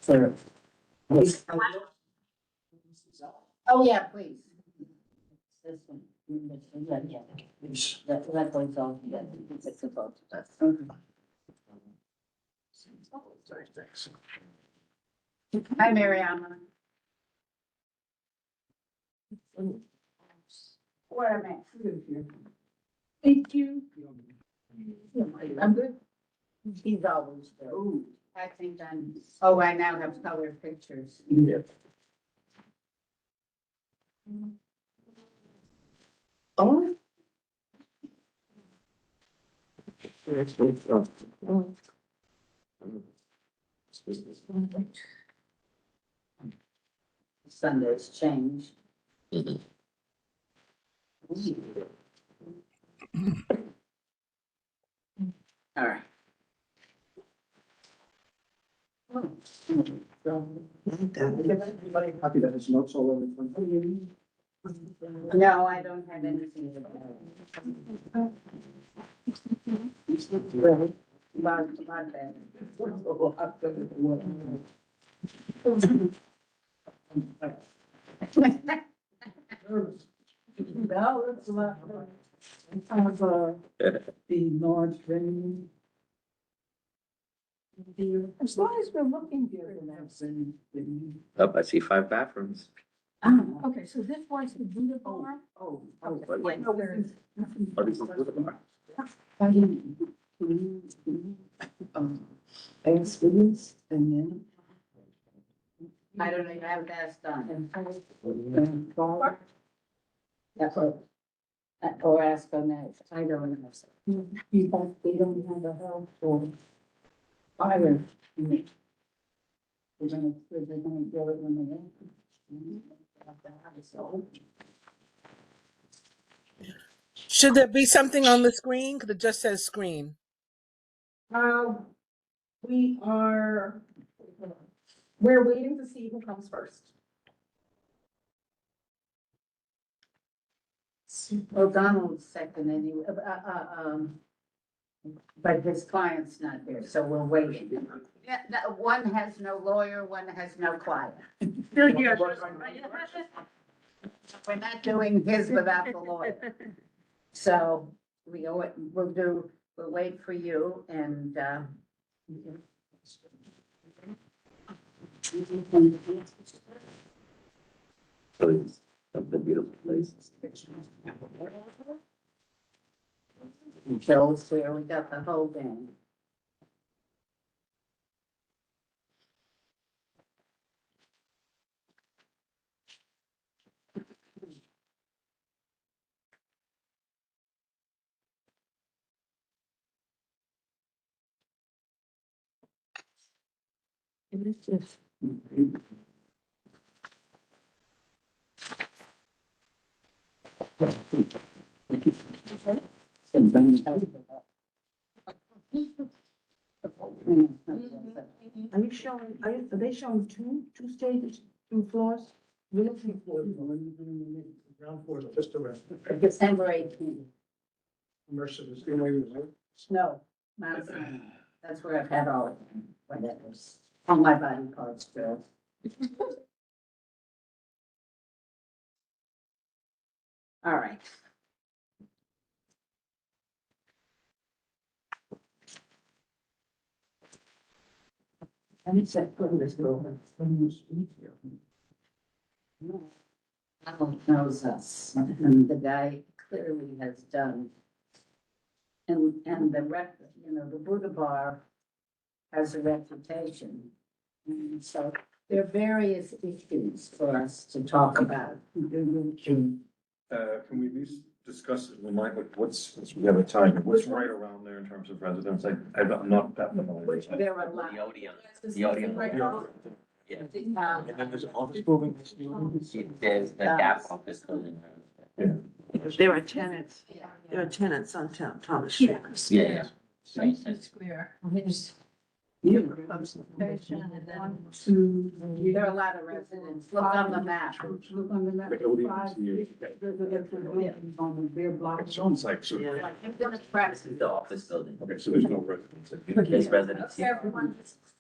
For. Oh, yeah, please. This one. Yeah, yeah. That goes on, yeah, it's about that. Sorry, thanks. Hi, Mariana. Where am I? Thank you. I'm good. He's always good. I think I now have color pictures. Yeah. Oh. Sunday's changed. All right. Everybody happy that his notes all over the front. No, I don't have anything. About that. No, it's not. I have, the large venue. As long as we're looking good and everything. Oh, I see 5 bathrooms. Okay, so this was the Buddha bar? Oh. What? No, there's. Oh, this is the bar. Experience and then. I don't even have that done. That's what. Or ask on that, I don't know. People, they don't have a house or. Either. They're gonna do it when they want. Should there be something on the screen? Because it just says screen. We're waiting to see who comes first. Well, Donald's second anyway, but his client's not here, so we're waiting. Yeah, one has no lawyer, one has no client. We're not doing his without the lawyer. So we'll wait for you and, Please, the beautiful places. Joe's here, we got the whole gang. Are you showing, are they showing two stages, 2 floors? We're looking for ground floor, just around. December 18th. Immersive is the way we live. No, not, that's where I've had all of them, whatever's on my body parts, Bill. All right. And it's that good this building. Donald knows us, and the guy clearly has done. And the Buddha Bar has a reputation. And so there are various issues for us to talk about. Can we at least discuss, remind, we have a time, what's right around there in terms of residents? I'm not that familiar. There are a lot. The Odeon. The Odeon. Yeah. And then there's an office building. There's the Gap office building. There are tenants, on Thomas Street. Yeah. Square. There are a lot of residents. Look on the map. Look on the map. The Odeon's here. On their block. It sounds like, so, Yeah. Like, I'm gonna press. This is the office building. okay, so there's no residents. There's residents here. Everyone,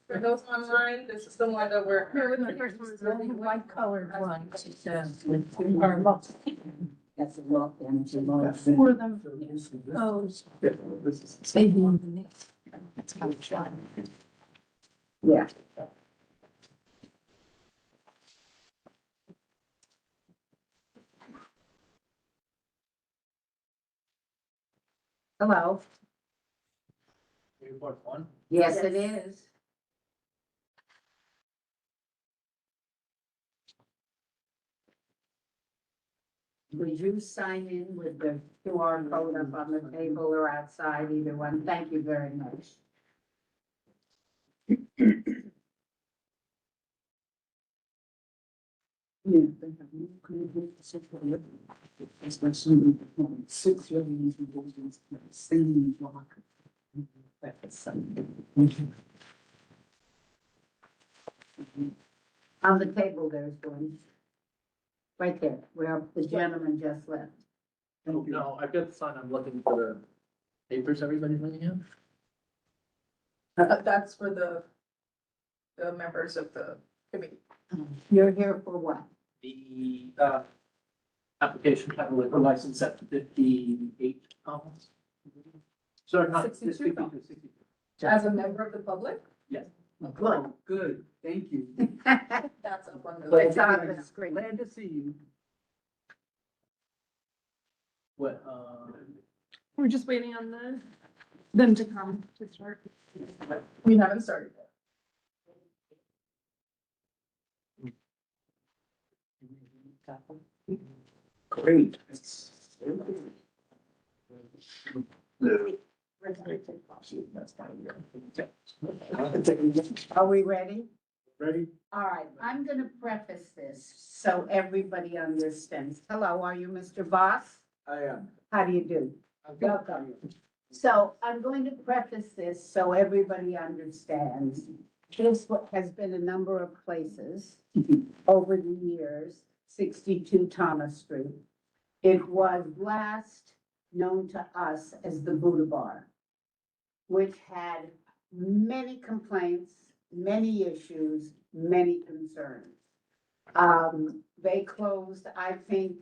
For those online, this is the one that we're. Here with the first one, the white colored one. She says, or look, that's a look, and it's a look. Four of them, those. Maybe on the next. That's how it's done. Yeah. Hello, yes, it is. Would you sign in with the QR code up on the table or outside, either one? Thank you very much. Yeah, they have no creative support. Especially when 6 young people just singing block. That's something. On the table, there's one. Right there, where the gentleman just left. Thank you. No, I've got the sign, I'm looking for the papers everybody's looking at. That's for the members of the committee. You're here for what? The, application to have a liquor license at 58 Commons. Sorry, not 62 62, 62. As a member of the public, Good. Good, thank you. that's up on the. It's on the screen. Glad to see you. What, We're just waiting on them to come to start. We haven't started yet. Great. Are we ready? Ready? All right, I'm gonna preface this so everybody understands. Hello, are you Mr. Voss? I am. How do you do? Welcome. So I'm going to preface this so everybody understands. This has been a number of places over the years, 62 Thomas Street. It was last known to us as the Buddha Bar, which had many complaints, many issues, many concerns. They closed, I think,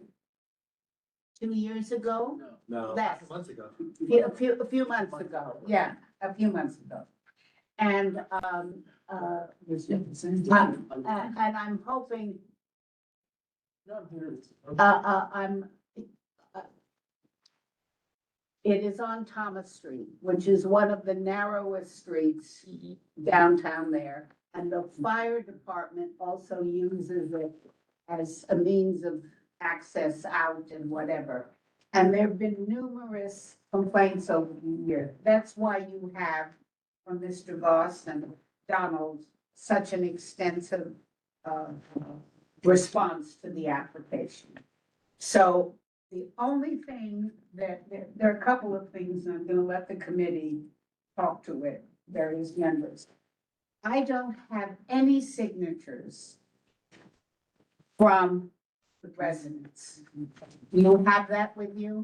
2 years ago. no, Less. months ago. A few months ago, yeah, a few months ago. And, and I'm hoping, No, I'm here. it is on Thomas Street, which is one of the narrowest streets downtown there. And the fire department also uses it as a means of access out and whatever. And there've been numerous complaints over the year. That's why you have, from Mr. Voss and Donald, such an extensive, response to the application. So the only thing there are a couple of things, and I'm gonna let the committee talk to it, various members. I don't have any signatures from the residents. You have that with you?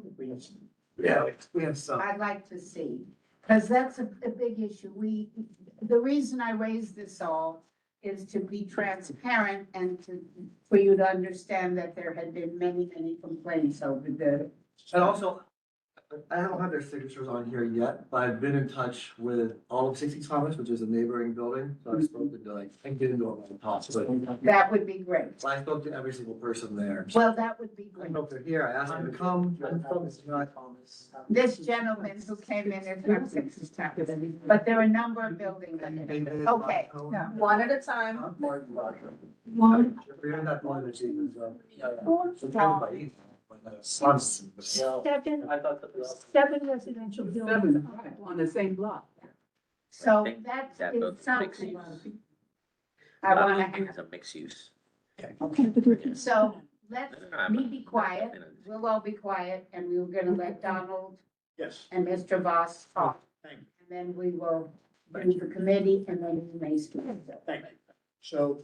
Yeah, we have some. I'd like to see, because that's a big issue. The reason I raised this all is to be transparent and for you to understand that there had been many, many complaints over the. And also, I don't have their signatures on here yet, but I've been in touch with all of 60 Thomas, which is a neighboring building. So I've spoken to I can get into all my thoughts, but That would be great. I spoke to every single person there. Well, that would be I great. don't know if they're here. I asked them to come. I'm from Scott Thomas. This gentleman who came in is, but there are a number of buildings. Okay. One at a time. One. We haven't had one of the chiefs, Seven, I thought that was. 7 residential buildings on the same block. So think that's that is goes something. mixed I wanna It's a mixed use. So let's I'm me be quiet, we'll all be quiet, and we're gonna let Donald Yes, and Mr. Voss talk. thank you. And then we will do the committee, and then you may speak. Thank you. So,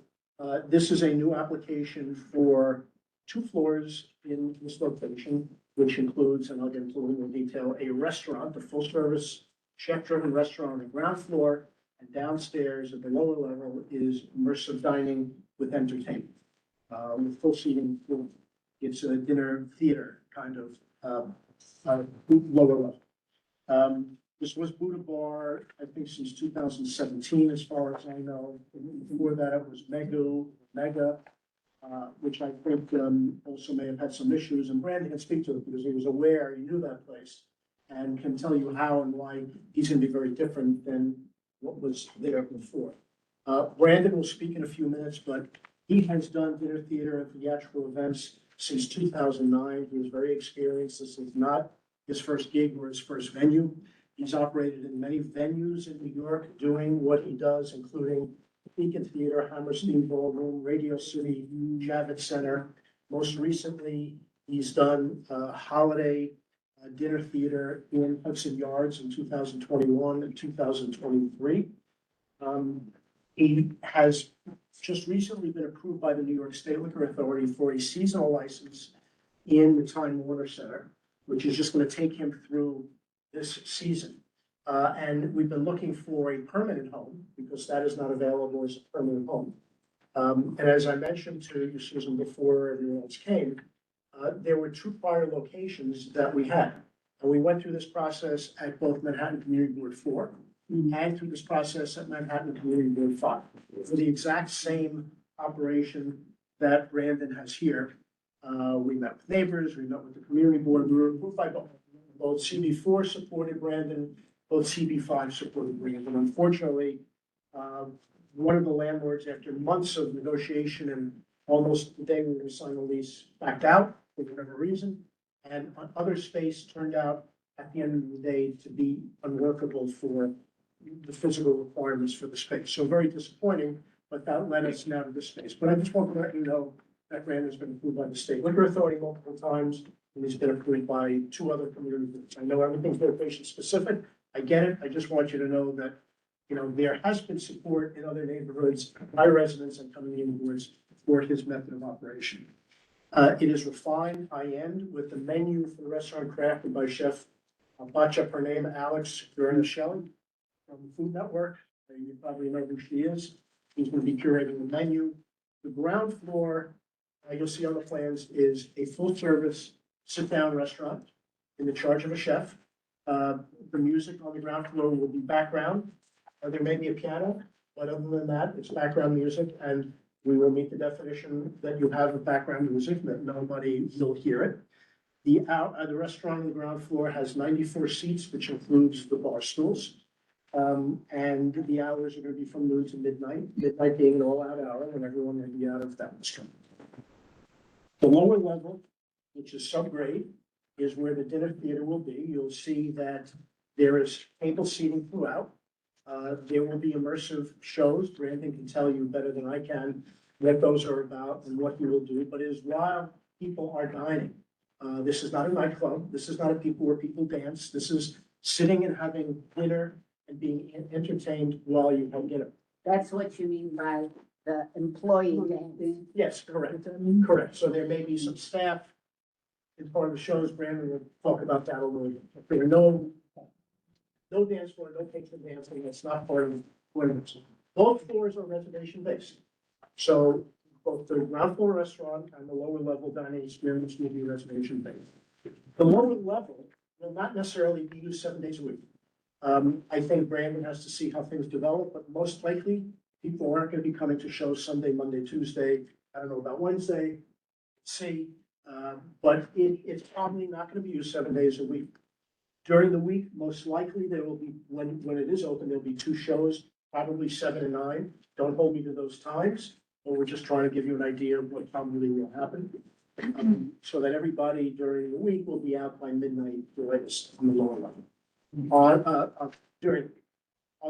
this is a new application for 2 floors in this location, which includes, and I'll get into a little more detail, a restaurant, a full-service chef-driven restaurant on the ground floor, And downstairs at the lower level is immersive dining with entertainment, with full seating. It's a dinner theater kind of, lower level. This was Buddha Bar, I think since 2017, as far as I know. Before that, it was Mega, which I think, also may have had some issues, and Brandon can speak to it because he was aware, he knew that place, and can tell you how and why he's gonna be very different than what was there before. Brandon will speak in a few minutes, but he has done dinner theater and theatrical events since 2009. He is very experienced. This is not his first gig or his first venue. He's operated in many venues in New York doing what he does, including Beacon Theater, Hammerstein Ballroom, Radio City, Javits Center. Most recently, he's done holiday dinner theater in Hudson Yards in 2021 and 2023. He has just recently been approved by the New York State Liquor Authority for a seasonal license in the Time Warner Center, which is just going to take him through this season. And we've been looking for a permanent home because that is not available as a permanent home. And as I mentioned to you, Susan, before everyone else came, there were 2 prior locations that we had. And we went through this process at both Manhattan Community Board 4 and through this process at Manhattan Community Board 5 for the exact same operation that Brandon has here. We met with neighbors, we met with the community board, we were approved by both. Both CB4 supported Brandon, both CB5 supported Brandon. Unfortunately, one of the landlords, after months of negotiation and almost the day we were going to sign the lease, backed out for whatever reason. And other space turned out at the end of the day to be unworkable for the physical requirements for the space. So very disappointing, but that led us now to this space. But I just want to let you know that Brandon's been approved by the State Liquor Authority multiple times, and he's been approved by 2 other community groups. I know everything's location specific. I get it. I just want you to know that, there has been support in other neighborhoods by residents and community boards for his method of operation. It is refined, high-end, with the menu for the restaurant crafted by Chef Bacha, her name, Alex Verna-Shelley from the Food Network. You probably know who she is. He's going to be curating the menu. The ground floor, you'll see on the plans, is a full-service sit-down restaurant in the charge of a chef. The music on the ground floor will be background. There may be a piano, but other than that, it's background music, and we will meet the definition that you have of background music, that nobody will hear it. The restaurant on the ground floor has 94 seats, which includes the bar stools. And the hours are going to be from noon to midnight being an all-out hour when everyone will be out of that restaurant. The lower level, which is subgrade, is where the dinner theater will be. You'll see that there is table seating throughout. There will be immersive shows. Brandon can tell you better than I can what those are about and what he will do, but it is while people are dining. This is not a nightclub. This is not a people where people dance. This is sitting and having dinner and being entertained while you have dinner. That's what you mean by the employee dance. Yes, correct, correct. So there may be some staff in part of the shows. Brandon will talk about that a little bit. There are no dance floor, no patron dancing. That's not part of what it is. Both floors are reservation based. So both the ground floor restaurant and the lower level dining experience will be reservation based. The lower level will not necessarily be used 7 days a week. I think Brandon has to see how things develop, but most likely people aren't going to be coming to shows Sunday, Monday, Tuesday. I don't know about Wednesday. See, but it's probably not going to be used 7 days a week. During the week, most likely there will be, when it is open, there'll be 2 shows, probably 7 and 9. Don't hold me to those times, but we're just trying to give you an idea of what probably will happen. So that everybody during the week will be out by midnight, the latest on the lower level. On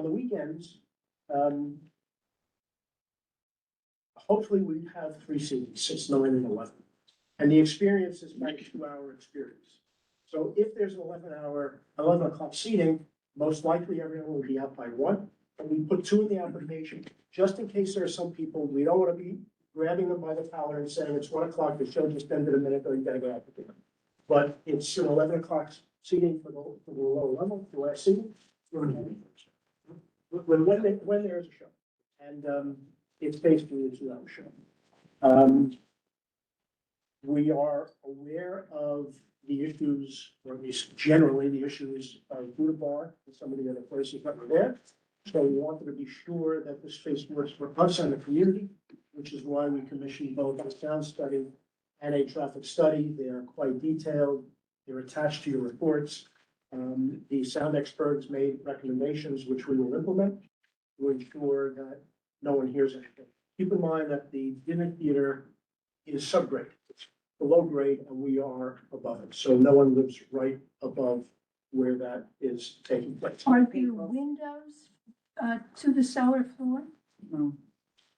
the weekends, hopefully we have 3 seats, 6, 9, and 11. And the experience is about a 2-hour experience. So if there's an 11 o'clock seating, most likely everyone will be out by 1. And we put 2 in the application, just in case there are some people, we don't want to be grabbing them by the collar and saying, it's 1 o'clock, the show just ended a minute ago, you gotta go out to dinner. But it's an 11 o'clock seating for the lower level, the last seating. when there's a show. And, it's basically a 2-hour show. Um, we are aware of the issues, or at least generally the issues of Buddha Bar and some of the other places that were there. So we wanted to be sure that this space works for us and the community, which is why we commissioned both a sound study and a traffic study. They are quite detailed. They're attached to your reports. The sound experts made recommendations which we will implement to ensure that no one hears anything. Keep in mind that the dinner theater is subgrade. It's below grade and we are above it. So no one lives right above where that is taking place. Are there windows to the cellar floor?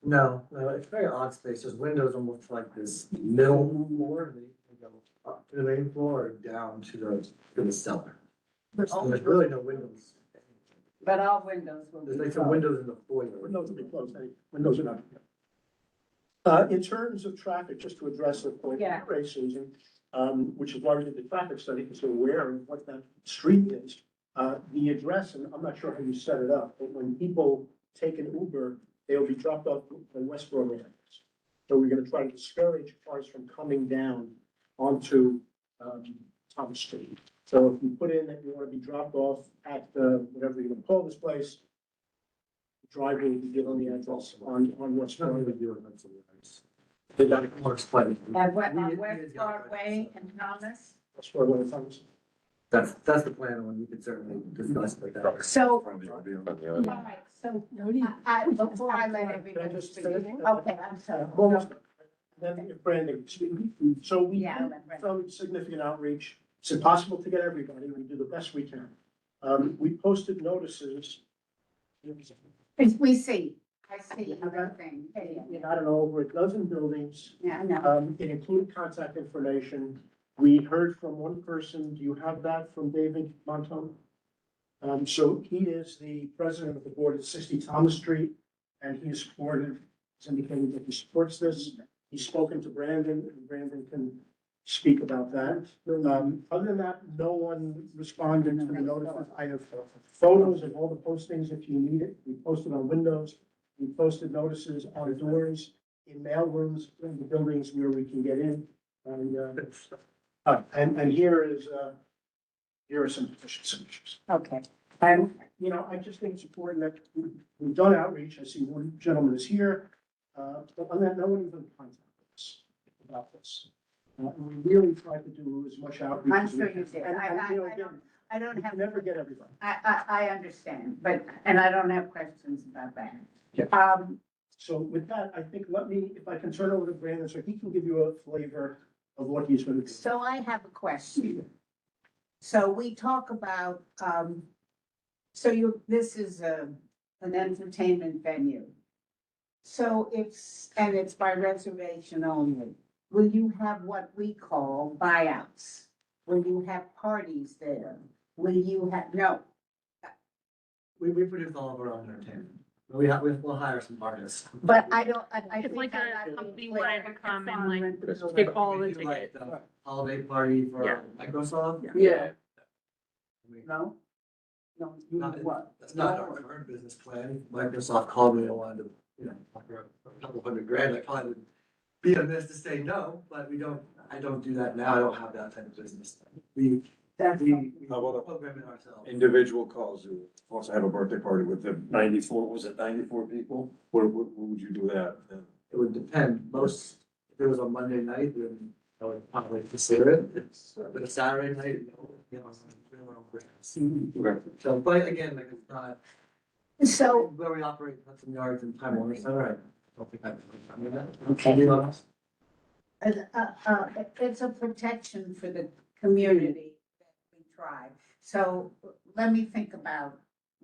No, it's very odd space. There's windows almost like this middle floor. They go up to the main floor or down to the cellar. So there's really no windows. But all windows will be There's like some closed. windows in the foyer. Windows will be closed, windows are not. In terms of traffic, just to address the point Yeah. you raised, Susan, which is why we did the traffic study, because we're aware of what that street is. The address, and I'm not sure how you set it up, but when people take an Uber, they'll be dropped off in Westboro areas. So we're gonna try to discourage cars from coming down onto, Thomas Street. So if you put in that you wanna be dropped off at, whatever you're gonna call this place, the driver will be given the address on what's It's not going really to doing that. They got it more explained. At West, We- on we- West we- yeah, Broadway and Thomas. Westboro Thomas. That's the plan, and we could certainly discuss it like that. So, From the audio. all right, so Nobody. before I let everybody just speak, finish? okay, I'm sorry. Almost. Then if Brandon, so we Yeah, did let Brandon. some significant outreach. It's impossible to get everybody. We do the best we can. We posted notices. We see, I see everything. In, I don't know, over a dozen buildings. Yeah, I know. It included contact information. We heard from one person. Do you have that from David Montone? So he is the president of the board at 60 Thomas Street, and he is supportive, he's indicated that he supports this. He's spoken to Brandon, and Brandon can speak about that. Other than that, no one responded to the notices. I have photos of all the postings if you need it. We posted on windows. We posted notices on doors, in mail rooms, in the buildings where we can get in. And here are some petition signatures. Okay, And, you know, I just think it's important that we've done outreach. I see one gentleman is here. But on that, no one even contacted us about this. And we really tried to do as much outreach. I'm as we sure you can. did. And, you know, again, I don't you have. can never get everybody. I understand, but, and I don't have questions about that. Yeah. So with that, I think, if I can turn over to Brandon, so he can give you a flavor of what he's going to do. So I have a question. So we talk about, this is an entertainment venue. So and it's by reservation only. Will you have what we call buyouts? Will you have parties there? Will you have, no, We produce all of our own entertainment. We'll hire some artists. but I don't, I It's think like I'm a not being company clear. wanted to come and like Rent take all the We do like tickets. the holiday party for Yeah. Microsoft. Yeah. We- No? No, you Not- what? That's not our current business plan. Microsoft called me and wanted to, offer a couple $100,000. I probably would be amiss to say no, but I don't do that now. I don't have that type of business. We That's How about a program it ourselves. individual calls who wants to have a birthday party with the 94 people? Where would you do that? It would depend. If it was on Monday night, then I would probably consider it. But a Saturday night, we have our own brands. Okay. So, but again, like it's not, So, where we operate Hudson Yards and Time Warner Center, I don't think I mean that. Okay. To be honest. it's a protection for the community that we try. So let me think about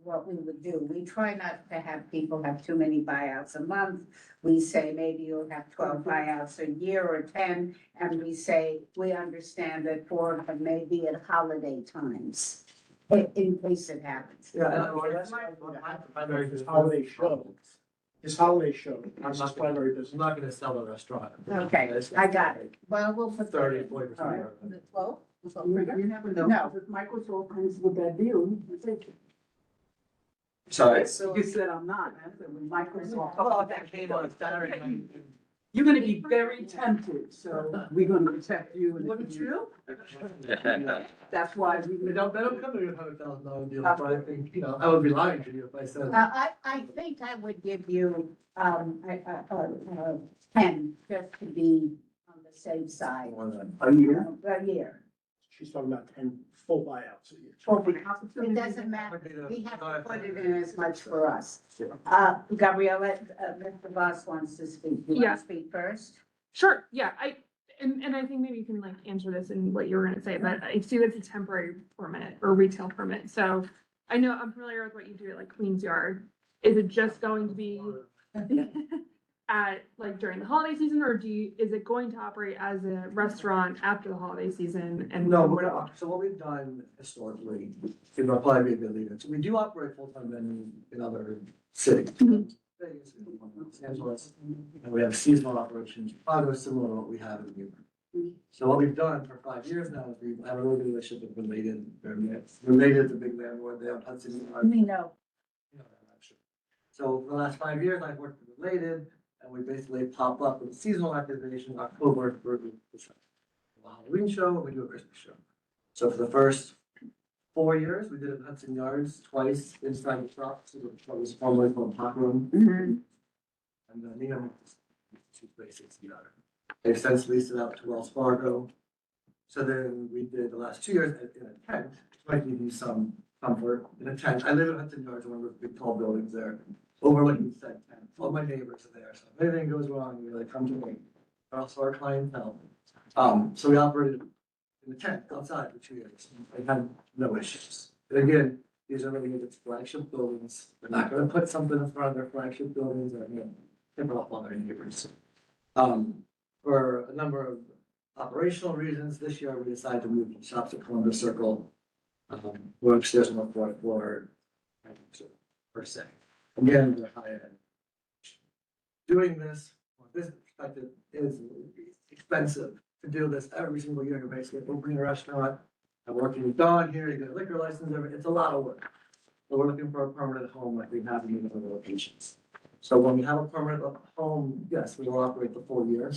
what we would do. We try not to have people have too many buyouts a month. We say maybe you'll have 12 buyouts a year or 10, and we say, we understand that 4 of them may be at holiday times, in case it happens. Yeah, That's my my primary His business. holiday show. His holiday show. I'm That's his not primary I'm business. not gonna sell a restaurant. Okay, I got it. Well, we'll put. 30, 40%. All right. Well, You never know. No. If Microsoft comes with that deal, you take it. Sorry. You said I'm not, that's a Microsoft. Oh, that came on Saturday. You're gonna be very tempted, so we're gonna protect you. Wouldn't you? That's why we. They don't come to $100,000 deal, but I think, I would be lying to you if I said. I think I would give you, a 10, just to be on the safe side. A year, A year. she's talking about 10 full buyouts a year. It doesn't matter, we have to put it in as much for us. Gabriella, Mr. Voss wants to speak. You want Yeah. to speak first? Sure, yeah, and I think maybe you can like answer this in what you were gonna say, but I see it's a temporary permit or retail permit, so I know, I'm familiar with what you do at like Queen's Yard. Is it just going to be at, like, during the holiday season, or is it going to operate as a restaurant after the holiday season? And No, we're not. So what we've done historically, in our probably be a good leader, so we do operate full-time venues in other cities. Mhm. Vegas, Los Angeles, and we have seasonal operations, probably similar to what we have in New York. So what we've done for 5 years now is we have a really good relationship with Related, the big landlord there on Hudson. We know. So for the last 5 years, I've worked with Related, and we basically pop up with seasonal activation in October for a Halloween show, and we do a Christmas show. So for the first 4 years, we did it in Hudson Yards twice inside the shop, so what was formerly called Hot Room. And then, two places together. They've since leased it out to Wells Fargo. So then we did the last 2 years in a tent, which might give you some comfort, in a tent. I live in Hudson Yards, one of those big tall buildings there, overlooking the said tent. All my neighbors are there, so if anything goes wrong, you really come to me. But also our clientele. So we operated in the tent outside for 2 years. And had no issues. And again, these are really good flagship buildings. They're not gonna put something in front of their flagship buildings or, tip off on their neighbors. For a number of operational reasons, this year we decided to move the shops to Columbus Circle. We're upstairs on the 4th floor, per se. Again, the high end. Doing this, from a business perspective, is expensive to do this every single year. You're basically opening a restaurant, and working with Dawn here, you get a liquor license, it's a lot of work. So we're looking for a permanent home like we have in other locations. So when we have a permanent home, yes, we will operate the full year.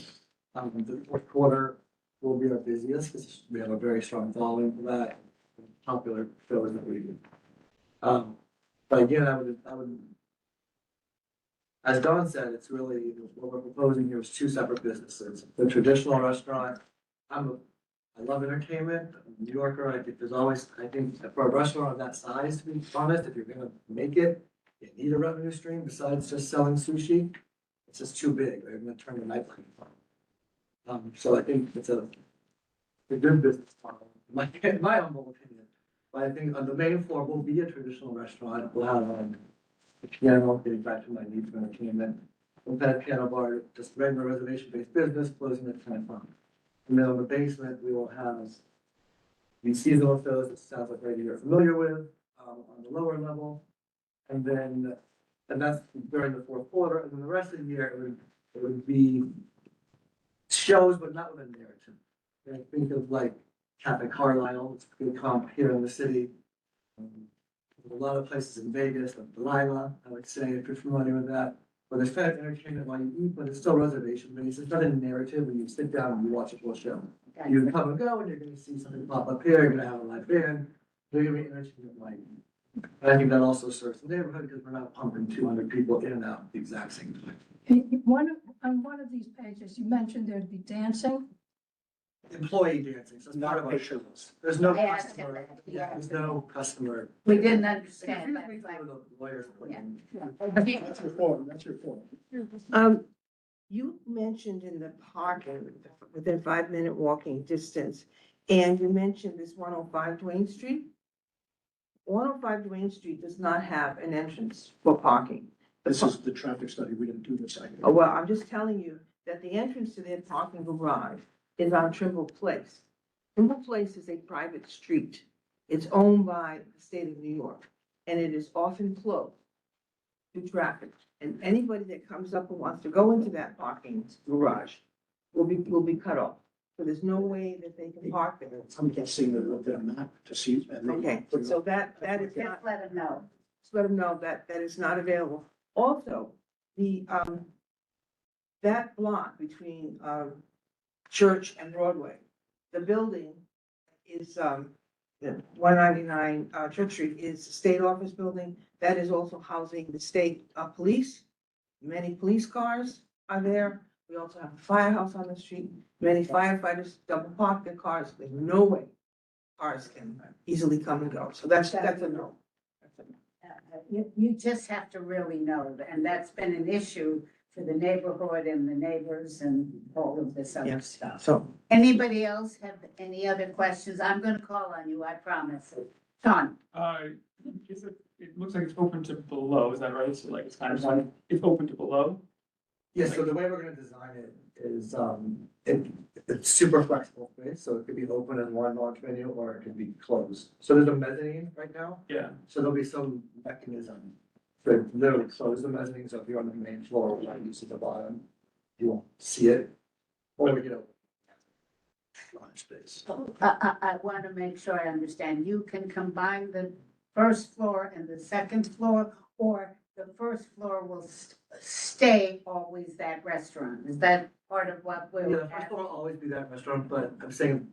The 4th quarter will be our busiest because we have a very strong following for that, popular fillers that we do. But again, I would, as Dawn said, it's really, what we're proposing here is 2 separate businesses. The traditional restaurant, I love entertainment, I'm a New Yorker, I think for a restaurant of that size, to be honest, if you're gonna make it, you need a revenue stream besides just selling sushi. It's just too big, they're gonna turn the nightlife on. So I think it's a good business model, in my humble opinion. But I think on the main floor will be a traditional restaurant, we'll have a piano, getting back to my need for entertainment. We'll have a piano bar, just regular reservation-based business, closing at 10 o'clock. And then on the basement, we will have these seasonal shows that sounds like maybe you're familiar with, on the lower level. And that's during the 4th quarter, and then the rest of the year, it would be shows, but not with a narrative. I think of like Cafe Carlisle, it's a good comp here in the city. A lot of places in Vegas, like Delilah, I would say, if you're familiar with that. Where there's kind of entertainment while you eat, but it's still reservation based. It's not a narrative when you sit down and you watch a full show. You can come and go and you're gonna see something pop up here, you're gonna have a live band, there's gonna be entertainment while you eat. And I think that also serves the neighborhood because we're not pumping 200 people in and out at the exact same time. On one of these pages, you mentioned there'd be dancing. Employee dancing, so it's part of our shows. There's no I asked customer, him that. yeah, there's no customer. We didn't Excuse understand me, that. the lawyers. That's your form, that's your form. You mentioned in the parking, within 5-minute walking distance, and you mentioned this 105 Duane Street. 105 Duane Street does not have an entrance for parking. This is the traffic study, we didn't do this. Oh, well, I'm just telling you that the entrance to their parking garage is on Trimble Place. Trimble Place is a private street. It's owned by the state of New York, and it is often closed to traffic. And anybody that comes up and wants to go into that parking garage will be cut off. So there's no way that they can park there. I'm guessing they looked at a map to see. And they- Okay, so that is Just not, let him know. just let them know that that is not available. Also, the, that block between, Church and Broadway, the building is, the 199 Church Street is a state office building. That is also housing the state, police. Many police cars are there. We also have a firehouse on the street. Many firefighters double park their cars. There's no way cars can easily come and go. So that's a no. That's a no. You just have to really know, and that's been an issue for the neighborhood and the neighbors and all of this other Yeah. stuff. So, Anybody else have any other questions? I'm gonna call on you, I promise. Sean? It looks like it's open to below, is that right? So like it's kind of like, it's open to below? Yeah, so the way we're gonna design it is, it's super flexible space, so it could be open in one launch venue or it could be closed. So there's a mezzanine right now, Yeah. so there'll be some mechanism to literally close the mezzanine, so if you're on the main floor, like you see the bottom, you won't see it. Or we can open launch space. I want to make sure I understand. You can combine the first floor and the second floor, or the first floor will stay always that restaurant? Is that part of what Yeah, we're? the first floor will always be that restaurant, but I'm saying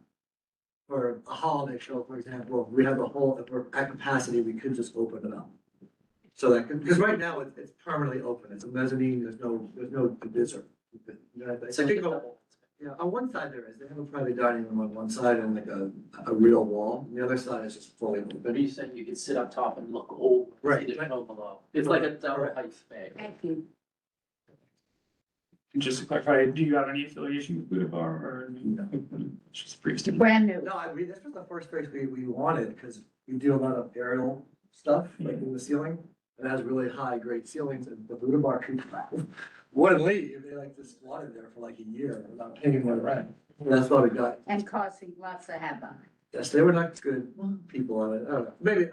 for a holiday show, for example, we have the whole, if we're at capacity, we could just open it up. So that, because right now it's permanently open, it's a mezzanine, there's no divisor. You know, I think, yeah, on one side there is, they have a private dining room on one side and like a real wall, the other side is just fully But open. you said you could sit up top and look over. Right. There's no below. It's like a double Correct. height space. Thank you. And just to clarify, do you have any affiliation with Buddha Bar or it's just freestanding? Brand new. No, this was the first space we wanted, because we do a lot of aerial stuff, like in the ceiling. It has really high, great ceilings, and the Buddha Bar wouldn't leave, they like just squatted there for like a year without paying their rent. That's why we got, And causing lots of havoc. yes, they were not good people on it, I don't know, maybe,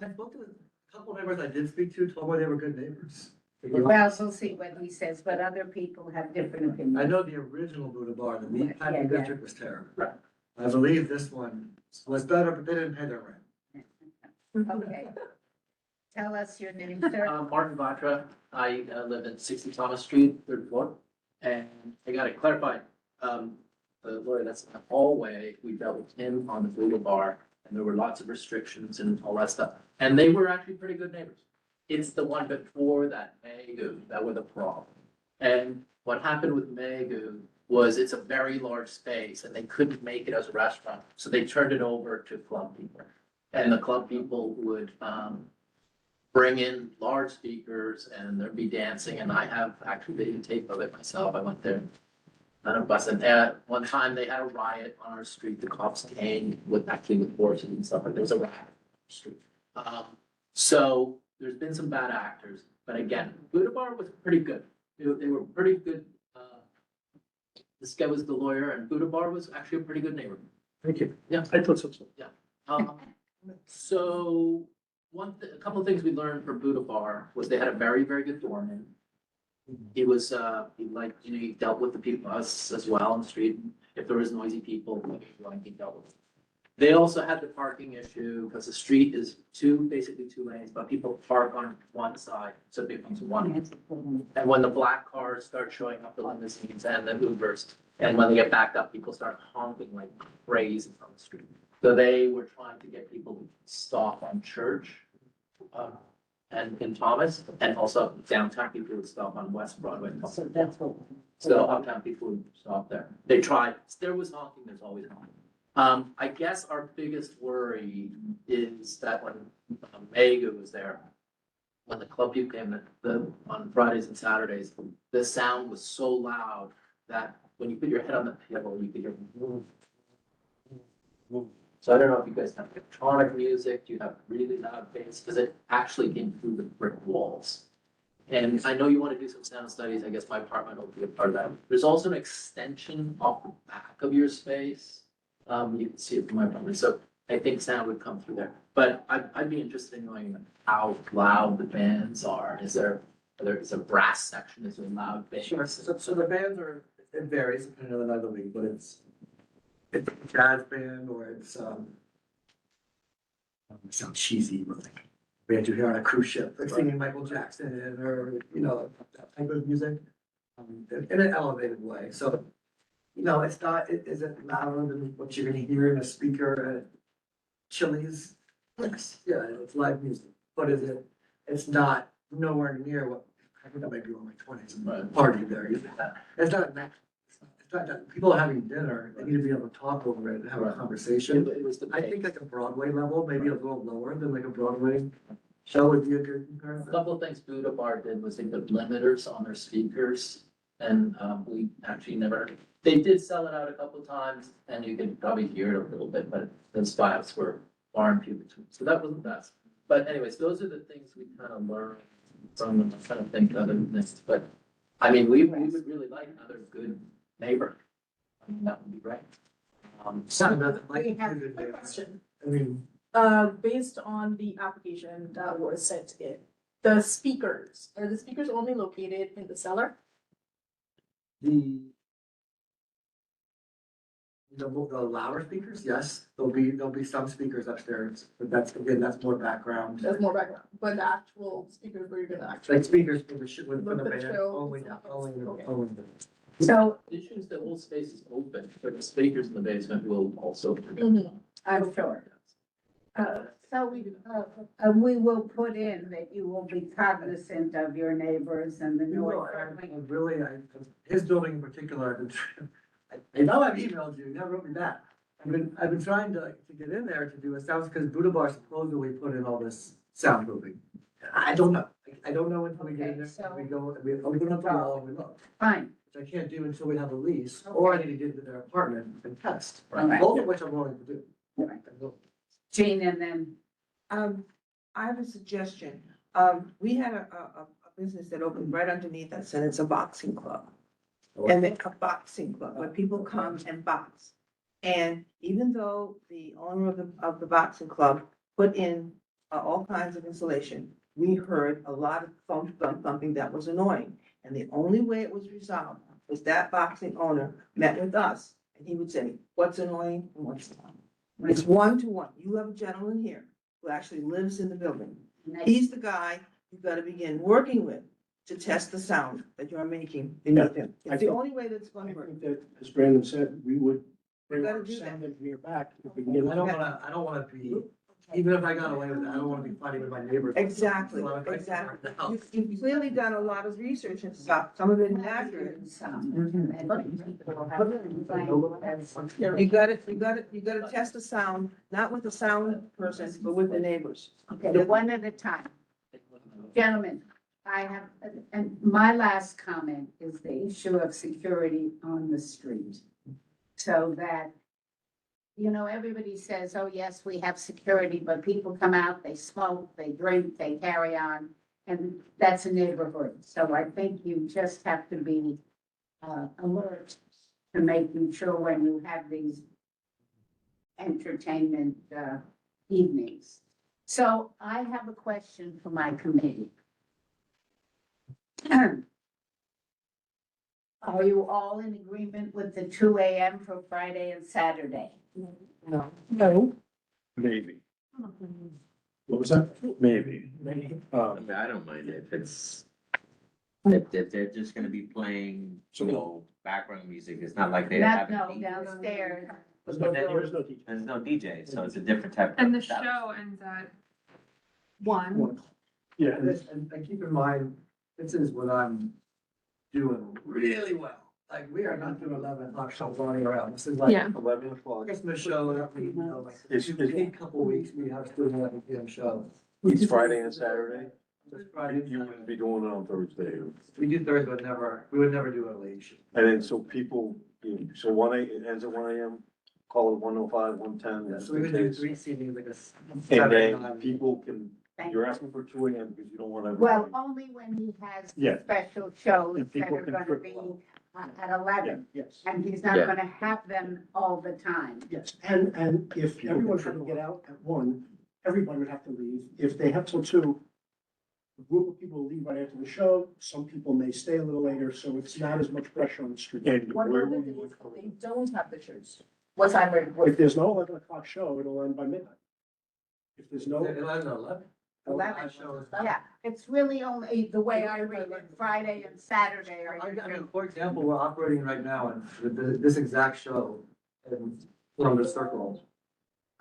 I spoke to a couple of neighbors I did speak to, told me they were good neighbors. Well, we'll see what he says, but other people have different I opinions. know the original Buddha Bar, the meat Yeah, packing yeah. district was terrible. I believe this one was better, but they didn't pay their rent. Okay. Tell us your name, sir. Martin Vatra, I live in 60 Thomas Street, third floor. And I gotta clarify, the lawyer that's in the hallway, we dealt with him on the Buddha Bar. And there were lots of restrictions and all that stuff. And they were actually pretty good neighbors. It's the one before that, Megu, that were the problem. And what happened with Megu was it's a very large space and they couldn't make it as a restaurant. So they turned it over to club people. And the club people would bring in large speakers and there'd be dancing. And I have actually videotape of it myself. I went there. None of us. And one time they had a riot on our street. The cops came with horses and stuff. And there was a riot on our street. So there's been some bad actors, but again, Buddha Bar was pretty good. They were pretty good. This guy was the lawyer and Buddha Bar was actually a pretty good neighbor. Thank you. Yeah. I thought so. So a couple of things we learned from Buddha Bar was they had a very, very good doorman. He was, he dealt with the people, us as well on the street. If there was noisy people, he dealt with. They also had the parking issue because the street is basically two lanes, but people park on one side, so it becomes one. And when the black cars start showing up, the limousines and the Ubers, and when they get backed up, people start honking like crazy on the street. So they were trying to get people to stop on Church, and in Thomas, and also downtown people would stop on West Broadway. So that's what. So uptown people would stop there. They tried, there was honking, there's always honking. I guess our biggest worry is that when Megu was there, when the club you came on Fridays and Saturdays, the sound was so loud that when you put your head on the pillow, you could hear. So I don't know if you guys have electronic music, do you have really loud bass, because it actually came through the brick walls. And I know you want to do some sound studies, I guess my apartment will be a part of that. There's also an extension off the back of your space. You can see it from my apartment, so I think sound would come through there. But I'd be interested in knowing how loud the bands are. Is there a brass section, is there loud bass? Sure, so the bands it varies depending on the night of the week, but it's a jazz band or it's, it sounds cheesy, but like we had you here on a cruise ship, like singing Michael Jackson or, you know, that type of music. In an elevated way, so, you know, it's not, it isn't louder than what you're gonna hear in a speaker at Chili's. Yes, yeah, it's live music, but it's not nowhere near what, I think I might be in my twenties, party there, you know, it's not that. It's not that, people are having dinner, they need to be able to talk over it and have a conversation. It was the. I think like a Broadway level, maybe a little lower than like a Broadway show would be a good A comparison. couple of things Buddha Bar did was they put limiters on their speakers, and we actually never, they did sell it out a couple of times, and you could probably hear it a little bit, but the spots were far and few between, so that wasn't best. But anyways, those are the things we kind of learned from, them. I'm trying to think of other things, but, I mean, we would really like another good neighbor. I mean, that would be great. Something that like. We have a quick question. I mean, Based on the application that was sent in, the speakers, are the speakers only located in the cellar? The louder speakers, yes, there'll be some speakers upstairs, but that's, again, that's more background. There's more background, but the actual speakers where you're gonna actually. Like speakers for the shit with the With the band, show, only, stuff. only, Okay. only. So The issue is the whole space is open, but the speakers in the basement will also. I'm sure. So we will put in that you will be cognizant of your neighbors and the noise. Really, his building in particular, I know I've emailed you, you never wrote me back. I've been trying to get in there to do a sound, because Buddha Bar supposedly put in all this soundproofing. I don't know, I don't know until we get in there, we go, we open up the wall and we look. Fine, Which I can't do until we have a lease, or I need to get into their apartment and test, Right. both of which I'm willing to do. Right. Jean, and then, I have a suggestion. We had a business that opened right underneath us, and it's a boxing club. And it's a boxing club where people come and box. And even though the owner of the boxing club put in all kinds of insulation, we heard a lot of thumping that was annoying. And the only way it was resolved was that boxing owner met with us, and he would say, what's annoying and what's not. It's 1-to-1. You have a gentleman here who actually lives in the building. He's the guy you've got to begin working with to test the sound that you're making beneath him. I It's the think- only way that's I going to work. think that, as Brandon said, we would bring gotta our do that. sound engineer back if we can I get. don't wanna be, even if I got away with it, I don't wanna be fighting with my neighbors. Exactly, So if I- exactly. No. You've clearly done a lot of research and stuff, some of it inaccurate. You gotta test the sound, not with the sound person, but with the neighbors. okay, one at a time. Gentlemen, I have, and my last comment is the issue of security on the street. So that, you know, everybody says, oh, yes, we have security, but people come out, they smoke, they drink, they carry on, and that's a neighborhood. So I think you just have to be alert to making sure when you have these entertainment evenings. So I have a question for my committee. Are you all in agreement with the 2 AM for Friday and Saturday? No. No. Maybe. What was that? Maybe. I don't mind if it's, if they're just gonna be playing, you know, background music, it's not like they have. No, downstairs. There's no, there's no teacher. There's no DJ, so it's a different type of. And the establishment. show ends at 1. Yeah, And keep in mind, this is what I'm doing really well. Like, we are not doing 11 o'clock shows running around. This is like Yeah. 11 o'clock. Christmas show every, you know, like, It's- every couple of weeks, we have still 11 PM show. It's Friday and Saturday. This Friday, You wouldn't be doing it on Thursday. we do Thursday, but we would never do a late show. And then so people, so it ends at 1 AM, call it 1:05, 1:10. Yeah, so we would do 3 CDs, like a. And Saturday then night. people can, Thank you're you. asking for 2 AM because you don't want to. Well, only when he has Yeah. special shows And that people are can gonna trip be along. at 11. yes, And he's not Yeah. gonna have them all the time. yes. And if everyone had to get out at 1, everybody would have to leave. If they have till 2, a group of people will leave right after the show. Some people may stay a little later, so it's not as much pressure on the street. And What where about will the you? days when they don't have the church? What time are, If there's no 11 o'clock show, it'll end by midnight. If there's no, 11 or 11? 11. Show is- Yeah, it's really only the way I read it, Friday and Saturday are I mean, usually. for example, we're operating right now and this exact show in Columbus Circle.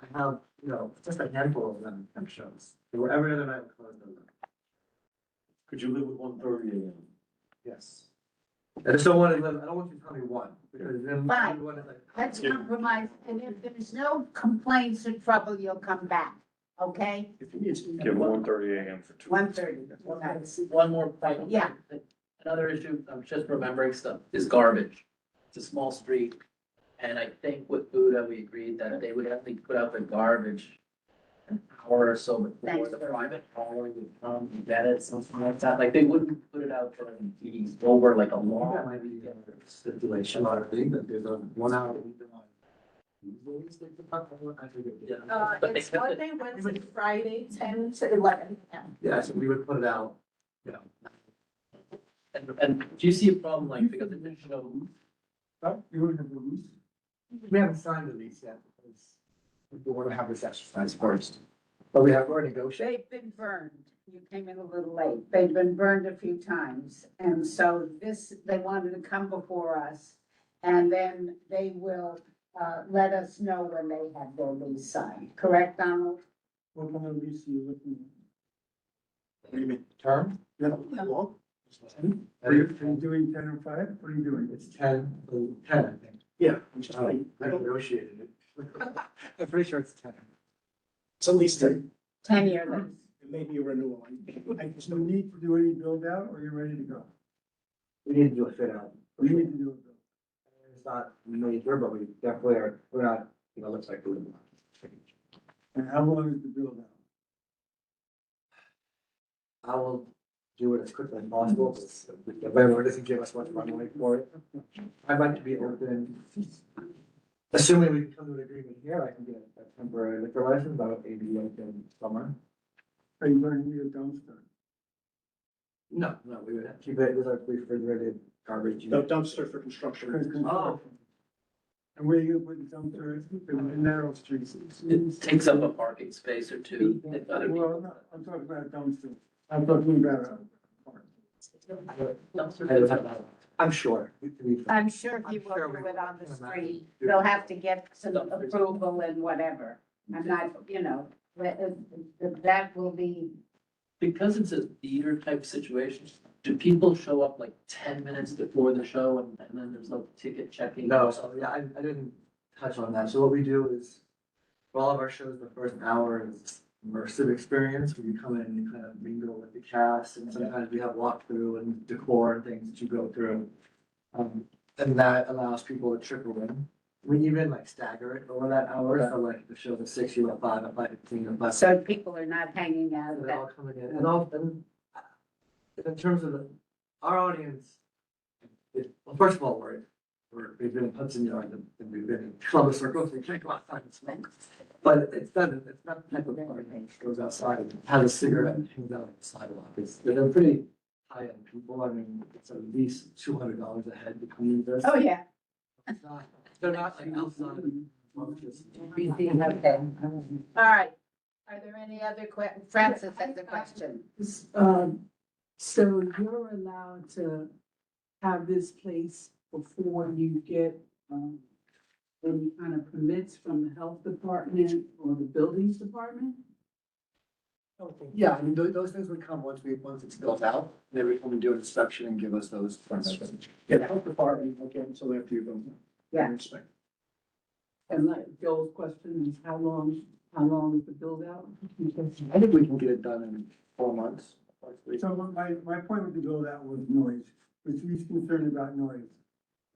I have, you know, just a handful of them shows. They were every other night. we closed them. Could you live with 1:30 AM? Yes. I just don't want to live, I don't want you to tell me one, because then. Fine. everyone is like, Let's compromise, and if there's no complaints or trouble, you'll come back, okay? If it is. Give 1:30 AM for 2. 1:30. One more point. Yeah. Another issue, I'm just remembering stuff, is garbage. It's a small street. And I think with Buddha, we agreed that they would have to put out the garbage an hour or so before Thanks, the Bert. private hauler would come and get it, something like that. Like, they wouldn't put it out during fees over like a That long. might be a stipulation, I think, that there's a 1 hour. window on Tuesdays, they can talk about, I forget. Yeah. But they It's kept it- Monday, Wednesday, Friday, 10 to 11. Yeah, so we would put it out, And do you see a problem, like, because it didn't show, You wouldn't have released. we haven't signed the lease yet, because we want to have this exercise first. But we have already negotiated. They've been burned. You came in a little late. They've been burned a few times. And so this, they wanted to come before us. And then they will, let us know when they have their lease signed. Correct, Donald? What kind of lease are you looking at? What do you mean? Term? Yeah, well, Are you doing 10 or 5? What are you doing? It's 10, 10, I think. yeah, which is fine. I negotiated it. I'm pretty sure it's 10. It's at least 10. 10-year lease. It may be a renewal. There's no need to do any build out, or you're ready to go? We need to do a fit out. Or you need to do a build? It's not major, but we definitely are, we're not, you know, looks like we're. And how long is the build out? I will do it as quickly as possible, because the landlord doesn't give us much runway for it. I'd like to be open, assuming we can come to an agreement here, I can get a temporary liquor license, but maybe open summer. Are you going to need a dumpster? No, we would have to keep it with our refrigerated garbage. No dumpster for construction. Oh. And where are you gonna put the dumpster in narrow streets? it takes up a parking space or two. If other people- Well, no, I'm talking about a dumpster. I'm talking about a. I'm sure. I'm sure he will sure do we it on the can street. imagine. They'll have to get some approval and whatever. I'm not, you know, that will be, Because it's a theater type situation, do people show up like 10 minutes before the show and then there's like ticket checking? No, so yeah, I didn't touch on that. So what we do is, for all of our shows, the first hour is immersive experience, where you come in and you kind of mingle with the cast, and sometimes we have walkthrough and decor and things that you go through. And that allows people to trickle in. We even like stagger it over that hour, so like if the show's at 6, you at 5, at 5:15, at 5. so people are not hanging out. They're all coming in, and often, in terms of our audience, well, first of all, we've been in Hudson Yard, and we've been in Columbus Circle, so we can't go outside and smoke. But it's not the type of party that goes outside and has a cigarette and hangs out on the sidewalk. They're pretty high-end people, I mean, it's at least $200 a head to come use this. Oh, yeah. They're not like outside. Okay. All right. Are there any other Francis has a question. So you're allowed to have this place before you get, any kind of permits from the health department or the buildings department? Yeah, I mean, those things would come once it's built out, they would come and do an inspection and give us those permits. Yeah, the health department, okay, so after you go. Yeah. Inspect. And like Joel's question is how long is the build out? I think we can get it done in 4 months. So my point with the build out was noise, was he's concerned about noise.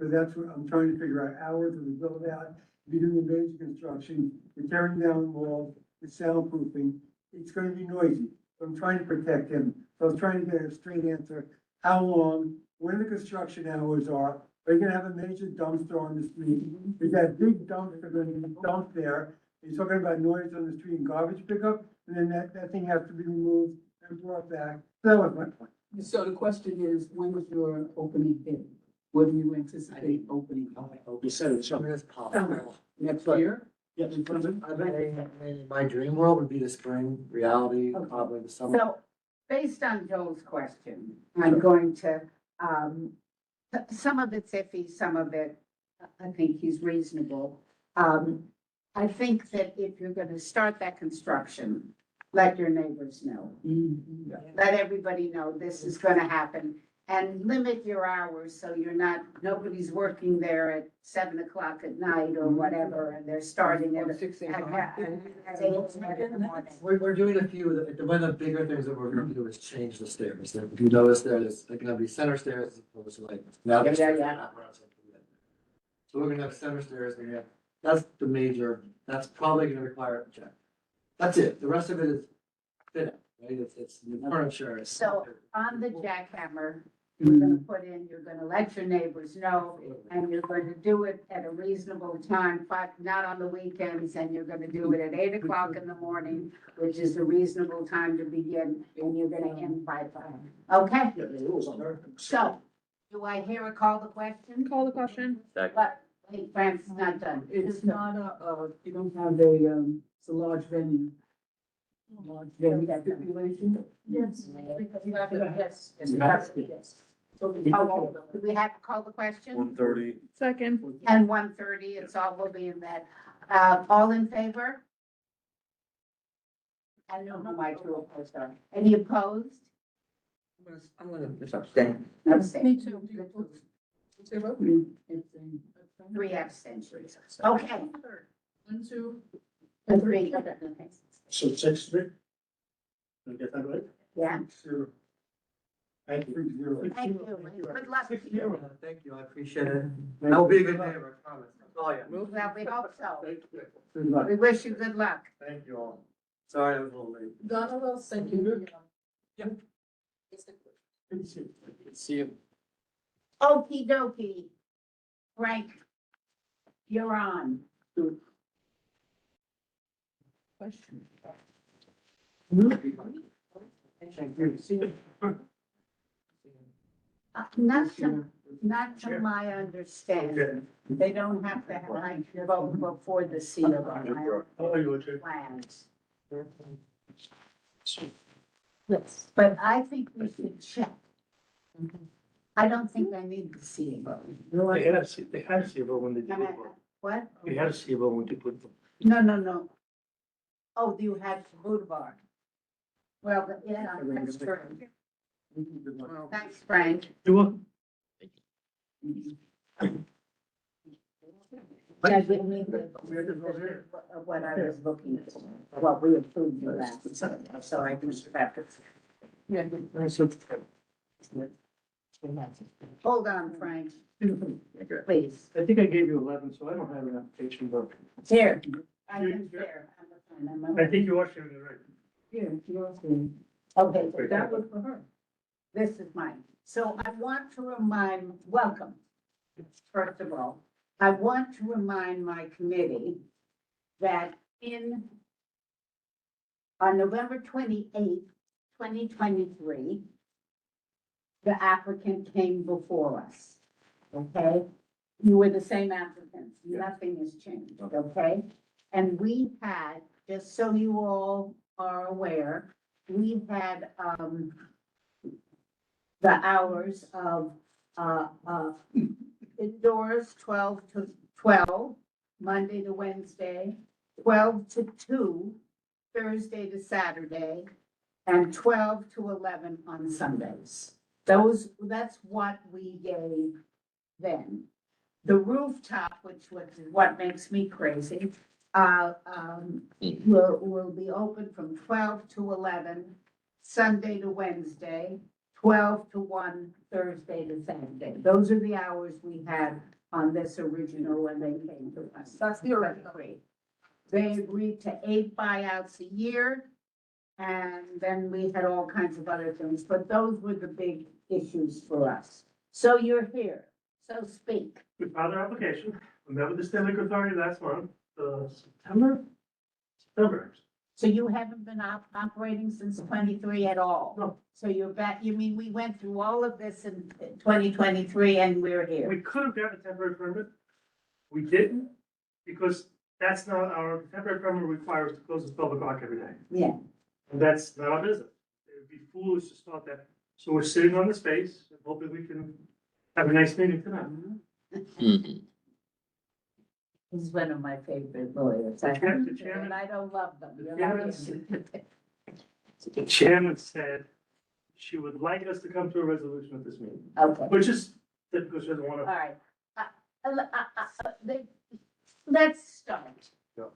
So that's what I'm trying to figure out, hours of the build out, if you're doing major construction, you're tearing down walls, you're soundproofing, it's gonna be noisy. So I'm trying to protect him. So I was trying to get a straight answer, how long, when the construction hours are you gonna have a major dumpster on the street? Is that big dumpster gonna be dumped there? You're talking about noise on the street and garbage pickup, and then that thing has to be removed and brought back. That was my point. So the question is, when was your opening date? What do you anticipate opening? You said it's Something that's possible. Next year? Yes. My dream world would be the spring, reality, Okay. probably the summer. So, based on Joel's question, I'm going to, some of it's iffy, some of it, I think he's reasonable. I think that if you're gonna start that construction, let your neighbors know. Let everybody know this is gonna happen, and limit your hours, so you're not, nobody's working there at 7 o'clock at night or whatever, and they're starting at 6 at- a.m. at 8 in the morning. We're doing a few, one of the bigger things that we're gonna do is change the stairs. If you notice there's gonna be center stairs as opposed to like. Now Yeah, there's yeah, stairs yeah. not where I was gonna do that. So we're gonna have center stairs, that's the major, that's probably gonna require a check. That's it, the rest of it is fit out, right? It's the furniture. it's- So on the jackhammer, you're gonna put in, you're gonna let your neighbors know, and you're going to do it at a reasonable time, not on the weekends, and you're gonna do it at 8 o'clock in the morning, which is a reasonable time to begin, and you're gonna end by 5. Okay, Yeah, the rules on there. so, do I hear a call to question? Call the question. But, wait, Francis is not done. It's not you don't have it's a large venue. Large venue stipulation? Yes. Yes. Yes. So, do we have to call the question? 1:30. Second. And 1:30, it's all will be in that. All in favor? I know who my two opposed are. Any opposed? I'm gonna just abstain. Abstain. Me too. What's your vote? 3 abstentions. Okay. 1, 2. 3. So 6-3? Did I get that right? Yeah, Zero. Thank you. 3-0. thank you. Good luck to you. Thank you, I appreciate it. I will be a good neighbor, I promise. Oh, yeah. Well, we hope so. Thank you. Good luck. We wish you good luck. Thank you all. Sorry, I was a little late. Donna will send you. Yeah. Good to see you. See you. Okey dokey. Frank, you're on. Question. Not to my understanding. They don't have to have a vote before the seal of Oh, you would too. plans. Yes, but I think we should check. I don't think I need the seal vote. They had a CBO when they did it. What? They had a CBO when they put it. No. Oh, you had Budabar. Well, but yeah, that's true. Thanks, Frank. You will. Yeah, give me of what I was looking for, what we approved of that, so I can have to. Hold on, Frank, please. I think I gave you 11, so I don't have an application book. Here, I am there. I think you are sharing it right. Yeah, you're saying. Okay, so That was for her. this is mine. So I want to remind, welcome, first of all. I want to remind my committee that on November 28th, 2023, the applicant came before us, okay? You were the same applicants, nothing has changed, okay? And we had, just so you all are aware, we had, the hours of, indoors 12 to 12, Monday to Wednesday, 12 to 2, Thursday to Saturday, and 12 to 11 on Sundays. That's what we gave then. The rooftop, which was what makes me crazy, will be open from 12 to 11, Sunday to Wednesday, 12 to 1, Thursday to Saturday. Those are the hours we had on this original when they came to us. That's the original. They agreed to 8 buyouts a year, and then we had all kinds of other things, but those were the big issues for us. So you're here, so speak. We filed our application, we met with the State Liquor Authority last month, September. So you haven't been operating since 23 at all? No. So you're back, you mean we went through all of this in 2023 and we're here? We could have gotten a temporary permit. We didn't, because that's not, our temporary permit requires to close at 12 o'clock every day. Yeah, And that's not our business. It would be foolish to start that. So we're sitting on the space, and hoping we can have a nice meeting tonight. Mhm. he's one of my favorite lawyers. I have The to say, chairman- and I don't love them. You're the chairman not said- in. The chairman said she would like us to come to a resolution at this meeting, Okay, which is typical, she doesn't want all to. right. Let's start. Yeah.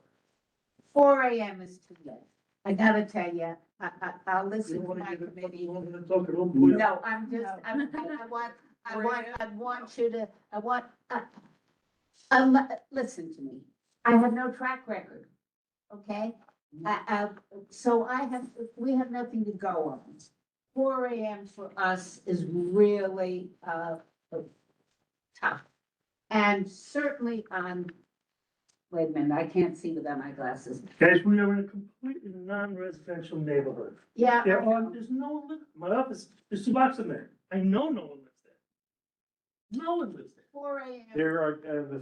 4 AM is too late. I gotta tell you, I'll listen to my committee. No, I'm just, I want you to, listen to me. I have no track record, okay? So we have nothing to go on. 4 AM for us is really, tough. And certainly on, wait a minute, I can't see without my glasses. Guys, we are in a completely non-residential neighborhood. Yeah. There's no one living, my office, there's 2 blocks in there. I know no one lives there. No one lives there. 4 AM. There are,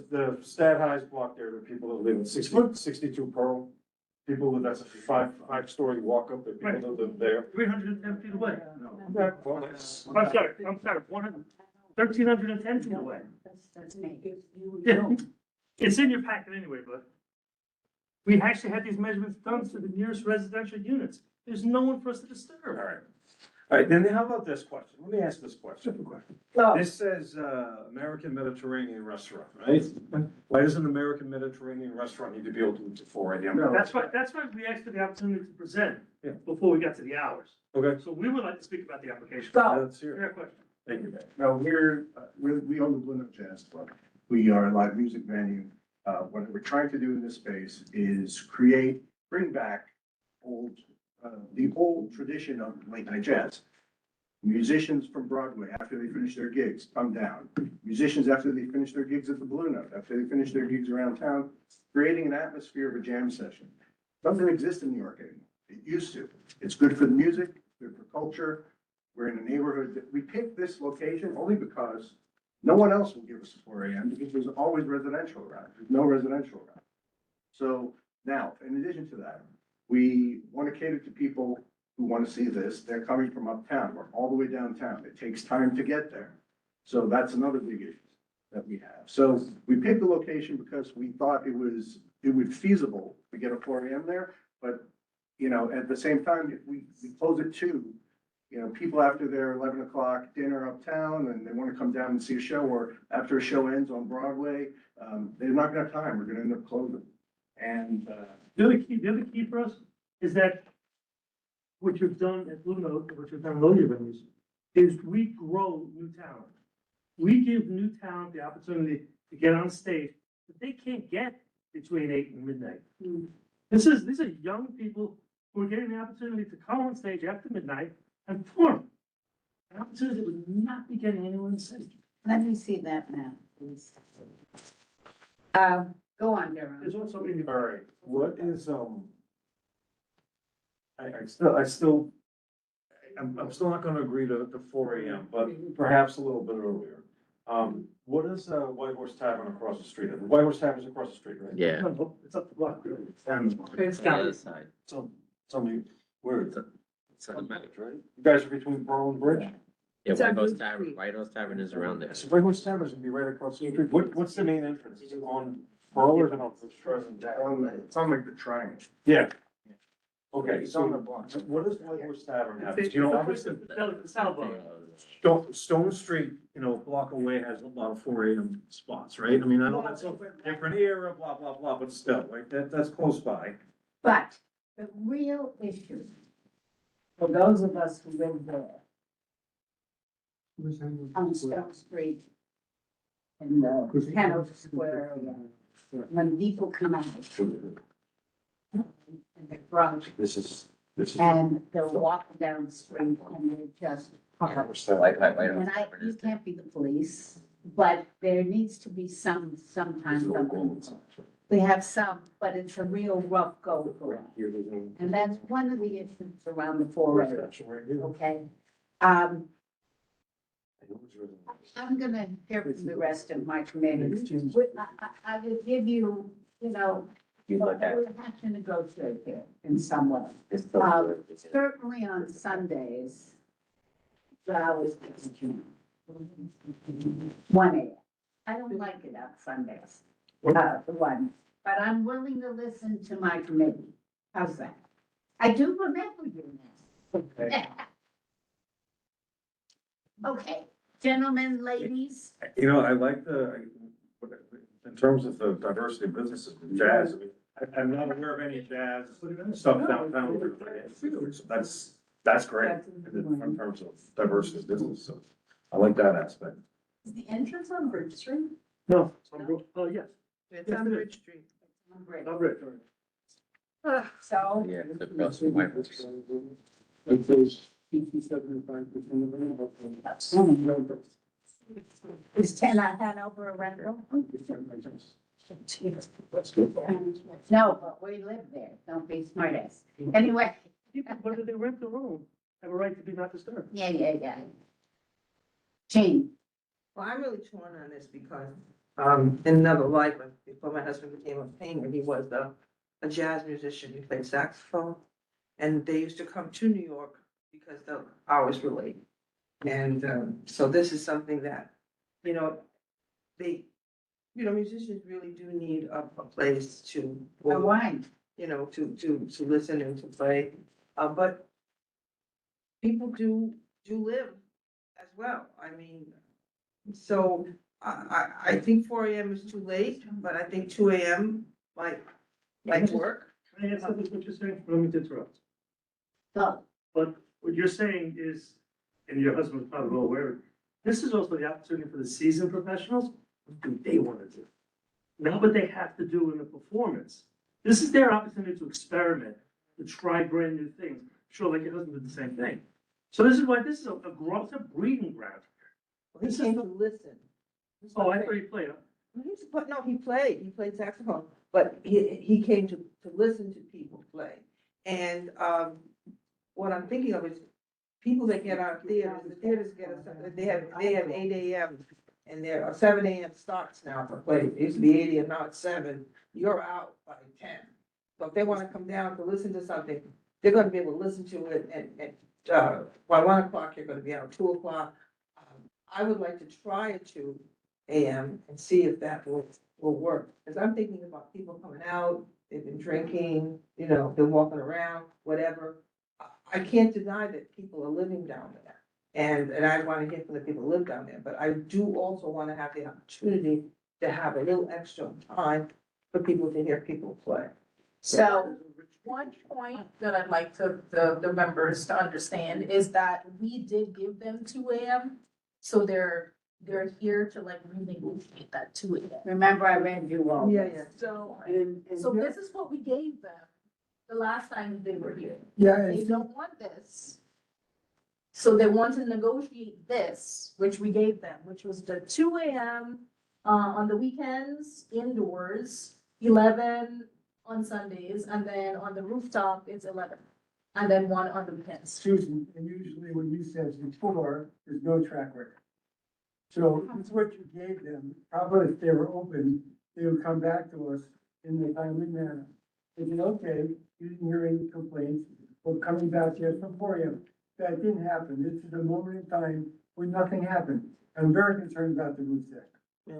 the Stat High's block there, the people that live in 62 Pearl. People with, that's a five-story walk-up, the people that live there. 310 feet away. Okay, well, that's- I'm sorry, 1,310 feet away. That's me. Yeah, it's in your packet anyway, but we actually had these measurements done to the nearest residential units. There's no one for us to disturb. All right, then how about this question? Let me ask this question. Oh. This says, American Mediterranean Restaurant, right? Why does an American Mediterranean restaurant need to be open to 4 AM? That's why we asked for the opportunity to present Yeah. before we got to the hours. Okay. So we would like to speak about the application. Let's hear it. Fair question. Thank you. No, we own the Blue Note Jazz Club. We are a live music venue. What we're trying to do in this space is bring back the old tradition of late night jazz. Musicians from Broadway, after they finish their gigs, come down. Musicians, after they finish their gigs at the Blue Note, after they finish their gigs around town, creating an atmosphere of a jam session. Doesn't exist in New York anymore. It used to. It's good for the music, good for culture. We're in a neighborhood that we picked this location only because no one else will give us 4 AM because there's always residential around. There's no residential around. So now, in addition to that, we want to cater to people who want to see this. They're coming from uptown. We're all the way downtown. It takes time to get there. So that's another big issue that we have. So we picked the location because we thought it would be feasible to get a 4 AM there. But, at the same time, if we close at 2, people after their 11 o'clock dinner uptown and they want to come down and see a show, or after a show ends on Broadway, they're not gonna have time. We're gonna end up closing. And, The other key for us is that what you've done at Blue Note, what you've done in all your venues, is we grow Newtown. We give Newtown the opportunity to get on stage that they can't get between 8 and midnight. These are young people who are getting the opportunity to come on stage after midnight and perform. An opportunity that would not be getting anyone in the city. Let me see that now, please. Go on, Darren. There's also in All right, what is, I'm still not gonna agree to 4 AM, but perhaps a little bit earlier. What is, White Horse Tavern across the street? White Horse Tavern's across the street, right? Yeah. It's up the block, really. And On the other side. tell me, where, It's on the map. right? You guys are between Pearl and Bridge? Yeah, It's on White House Bridge Tavern, Street. White House Tavern is around there. So White Horse Tavern's gonna be right across the street. What's the main entrance? Is it on Pearl or is it on Bridge? it's on like the triangle. Yeah. Okay, so what does White Horse Tavern have? You know, obviously, The South Bar. Stone Street, a block away has a lot of 4 AM spots, right? I mean, I know that's a different era, blah, blah, blah, but still, right, that's close by. But the real issue, for those of us who live there on Stone Street in the Hanover Square area, when people come out and they're drunk This is. and they're walking down the street and they're just parked. White House And Tavern you is there. can't be the police, but there needs to be sometimes. We have some, but it's a real rough go for us. And that's one of the issues around the 4 AM, okay? I'm gonna hear from the rest of my committee. I will give you, you look at. We have to negotiate here in some way. It's the Certainly on Sundays, the hours begin 1 a.m. I don't like it on Sundays, one, but I'm willing to listen to my committee. How's that? I do remember you now. Okay. Okay, gentlemen, ladies, You know, I like in terms of the diversity of businesses, jazz, I mean, I'm not aware of any jazz stuff downtown. So that's great in terms of diversity of business, so I like that aspect. Is the entrance on Bridge Street? No, oh, yes. It's on Bridge Street. Not Rich. so Yeah, it's across from White Horse. It says 57.5%. is 10 on Hanover a rental? No, but we live there, don't be smartass. Anyway, People, whether they rent the room, have a right to be not disturbed. yeah. Jane, Well, I'm really torn on this because, in another life, before my husband became a painter, he was a jazz musician. He played saxophone. And they used to come to New York because the hours were late. And, so this is something that, you know, musicians really do need a place to, a wine. you know, to listen and to play. But people do live as well. I mean, so I think 4 a.m. is too late, but I think 2 a.m. might work. Can I add something to what you're saying? Let me interrupt. So, But what you're saying is, and your husband's probably well aware, of it, this is also the opportunity for the seasoned professionals. What do they want to do? Not what they have to do in the performance. This is their opportunity to experiment, to try brand new things. Sure, like your husband did the same thing. So this is why this is a growth, it's a breeding ground. He This is came the- to listen. Oh, I thought you played. No, he played saxophone, but he came to listen to people play. And, what I'm thinking of is people that get out of theaters, the theaters they have 8 a.m. and there are 7 a.m. starts now for plays. It used to be 8 a.m., now it's 7. You're out by 10. So if they want to come down to listen to something, they're gonna be able to listen to it and, by 1 o'clock, you're gonna be out 2 o'clock. I would like to try a 2 a.m. and see if that will work. Because I'm thinking about people coming out, they've been drinking, you know, they're walking around, whatever. I can't deny that people are living down there. And I want to hear from the people who live down there, but I do also want to have the opportunity to have a little extra time for people to hear people play. so, One point that I'd like the members to understand is that we did give them 2 a.m. So they're here to like renegotiate that 2 a.m. remember I read you all. Yeah, this. So, And so this is what we gave them the last time they were here. yeah, They don't want this. So they want to negotiate this, which we gave them, which was the 2 a.m. On the weekends indoors, 11 on Sundays, and then on the rooftop, it's 11. And then 1 on the weekends. Susan, and usually what you said before, there's no track record. So it's what you gave them, probably if they were open, they would come back to us in a timely manner. They said, okay, you didn't hear any complaints, we're coming back here from 4 a.m. That didn't happen, this is a moment in time when nothing happened. I'm very concerned about the roof deck.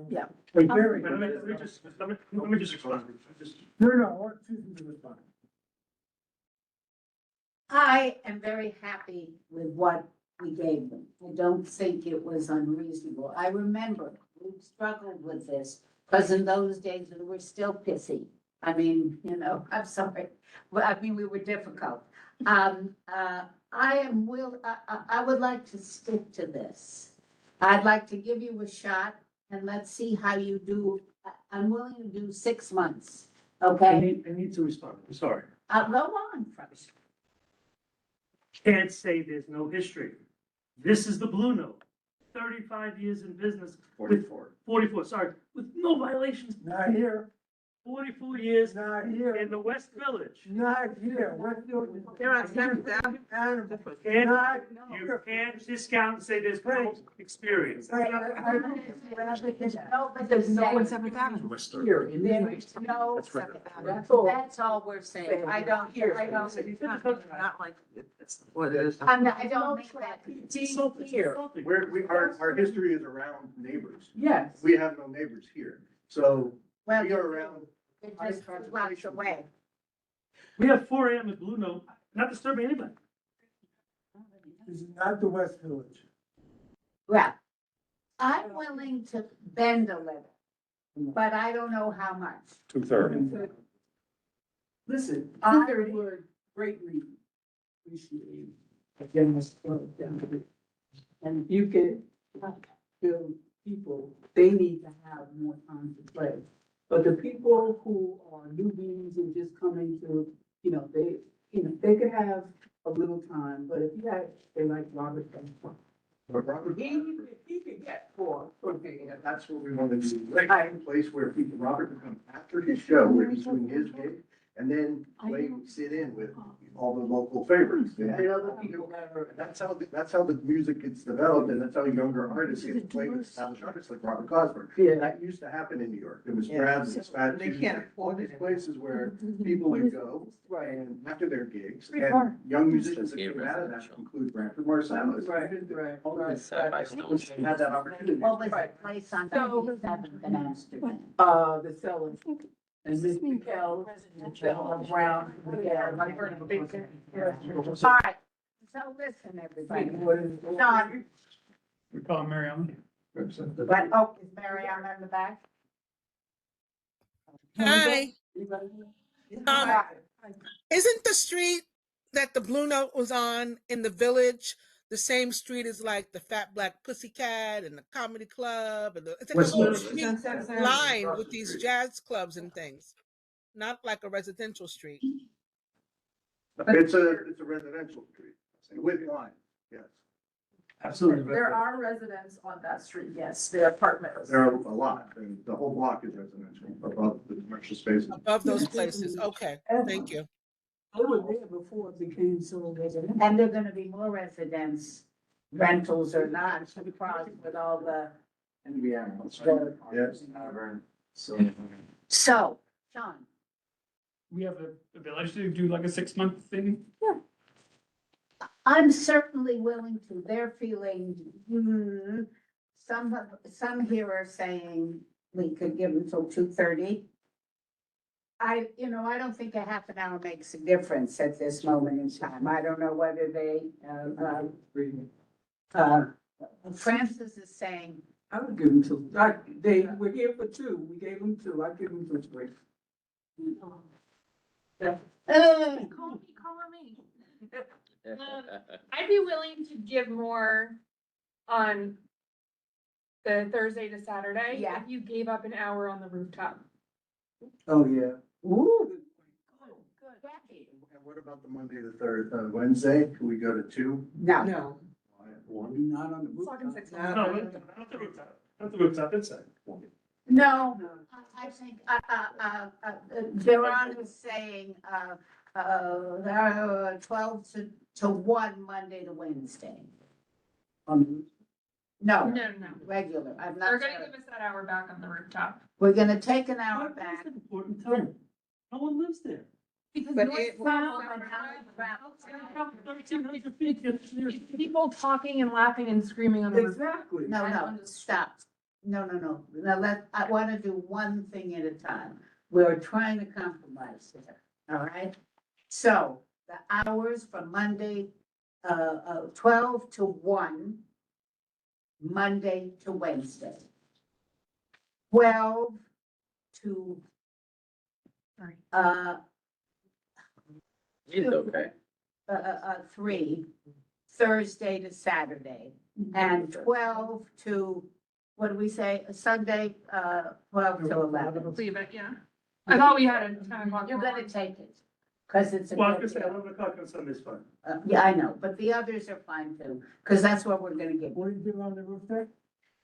Yeah. I'm very. Let me just explain. No, Susan, do respond. I am very happy with what we gave them. I don't think it was unreasonable. I remember we struggled with this because in those days we were still pissy. I mean, you know, I'm sorry. Well, I mean, we were difficult. I would like to stick to this. I'd like to give you a shot and let's see how you do. I'm willing to do 6 months, okay? I need to respond. I'm sorry. I'll go on first. Can't say there's no history. This is the Blue Note. 35 years in business. 44, sorry, with no violations. Not here. 44 years Not here, in the West Village. not here, what do? They're on Seventh Avenue. Can't, Not you can't discount and say there's no experience. That's not- No, but there's no one Seventh Avenue. Here, and then. There's no, that's all we're saying. I don't, Not like, it's what it is. I don't make that. Here, Our history is around neighbors. yes. We have no neighbors here, so Well, we are around. it just runs away. We have 4 AM at Blue Note, not disturbing anybody. This is not the West Village. Well, I'm willing to bend a little, but I don't know how much. 2:30. Listen, I would greatly appreciate getting this closed down. And if you could feel people, they need to have more time to play. But the people who are newbies and just coming to, they could have a little time, but if you have, they like Robert. But Robert, He could get four. that's what we want to do, like a place where people, Robert can come after his show, where he's doing his gig, and then sit in with all the local favorites. And other people, that's how the music gets developed, and that's how younger artists get to play with established artists like Robert Gosper. Yeah. That used to happen in New York. There was Brad's, Fat They Tuesday, can't all afford these it. places where people would go and after their gigs, and young musicians that came out of that include Branford Marsalis. Had that opportunity. What was the place on 97th in Amsterdam? The Sellers. And Miss Mikel, Brown. All right, so listen, everybody. John, We call him Mary Ellen. but, is Mary Ann in the back? Hi. Isn't the street that the Blue Note was on in the Village the same street as like the Fat Black Pussycat and the Comedy Club and it's like a whole street lined with these jazz clubs and things, not like a residential street. It's a residential street with line, yes. Absolutely. There are residents on that street, yes, there are apartments. There are a lot, and the whole block is residential above the commercial spaces. Above those places. Okay, thank you. They were there before it became so residential. And there are gonna be more residents, rentals or not, surprised with all the. Yes. So, John, We have a village to do like a 6-month thing. I'm certainly willing to. They're feeling, some here are saying we could give them till 2:30. I don't think a half an hour makes a difference at this moment in time. I don't know whether they, Francis is saying, I would give them two. They were here for two. We gave them two. I'd give them two, three. Call me. I'd be willing to give more on the Thursday to Saturday. Yeah. If you gave up an hour on the rooftop. Oh, yeah. Ooh. And what about the Monday, the third, Wednesday? Could we go to 2? no, No. One? Not on the roof. Talking 6 No, not the rooftop, not the rooftop, inside. no, I think, Duran was saying, 12 to 1 Monday to Wednesday. No, No, regular. I'm not they're gonna sure. give us that hour back on the rooftop. We're gonna take an hour back. Important time. No one lives there. Because But North it- South, 1,300 feet, there's- people talking and laughing and screaming on the roof. Exactly. No, stop. No. Now I wanna do one thing at a time. We're trying to compromise here, all right? So the hours from Monday, 12 to 1, Monday to Wednesday. 12 to, Sorry. It's okay. 3, Thursday to Saturday. And 12 to, what do we say, Sunday, 12 to 11. Leave it, yeah. I thought we had a 10 o'clock. You're gonna take it, because it's a Well, I was good gonna say, deal. 11 o'clock on Sunday's fine. Yeah, I know, but the others are fine too, because that's what we're gonna give. What do you do on the roof there?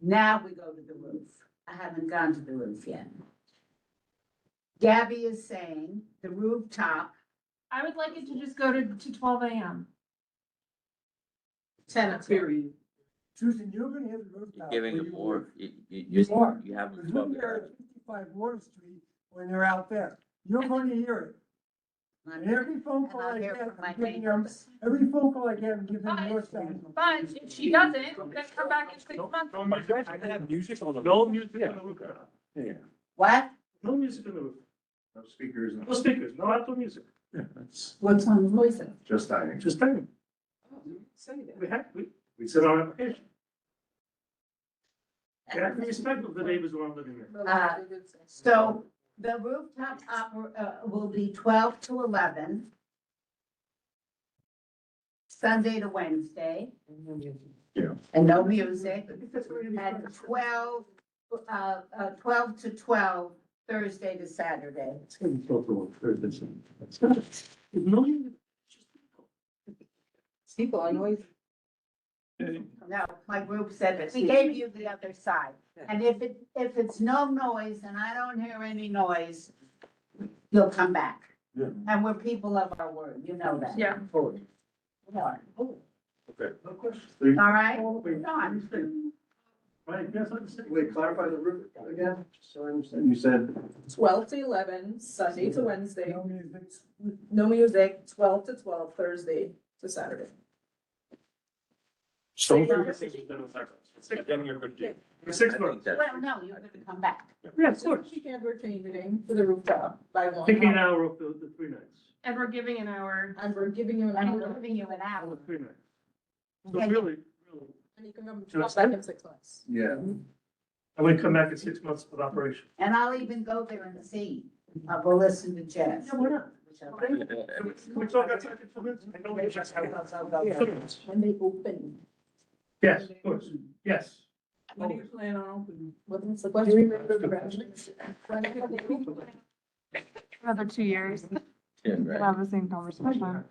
Now we go to the roof. I haven't gone to the roof yet. Gabby is saying the rooftop, I would like it to just go to 12 a.m. 10 o'clock. Period. Susan, you're gonna have the rooftop. Giving where them you more, live. you are. you have them Because 12 you're there years. at 55 Water Street when they're out there. You're going to hear it. And every phone call And I'll I hear get, from my I'm giving them, neighbors. every phone call I get, I'm giving them your side. But if she doesn't, then come back in 6 months. No music, I can have music on the. No music on the rooftop. Yeah. what? No music on the roof. No speakers. No speakers, no outdoor music. Yeah, that's What's on the voice? just dining. Just saying. We said our application. You have to be respectful of the neighbors who are living there. So the rooftop will be 12 to 11. Sunday to Wednesday. Yeah. And no music. And 12 to 12, Thursday to Saturday. It's gonna be twelve to one, Thursday. It's not, it's no music, it's just people. People are noisy. No, my group said that. We gave you the other side. And if it's no noise and I don't hear any noise, you'll come back. Yeah. And we're people of our word, you know that. Yeah. Forward. We are. Okay. No question. All right, Wait, John. Right, yes, I understand. Wait, clarify the roof again, so I understand. You said 12 to 11, Sunday to Wednesday, No music. no music, 12 to 12, Thursday to Saturday. so. Then you're good. For 6 months. Well, no, you're gonna come back. Yeah, of course. She can't we're changing for the rooftop by one. Picking an hour of the 3 nights. And we're giving an hour. And we're giving you an I'm hour, giving you an Out hour. of 3 nights. So Okay. really, and you can come Just- back in 6 months. Yeah. I would come back in 6 months of operation. And I'll even go there and see. I'll go listen to jazz. Yeah, why not? Which I Can like. we talk outside the 2 minutes? I know we just have. When they open. Yes, of course, yes. When do you plan on opening? What's the question? Do you remember the graduates? Another 2 years. Yeah, We'll right. have the same conversation.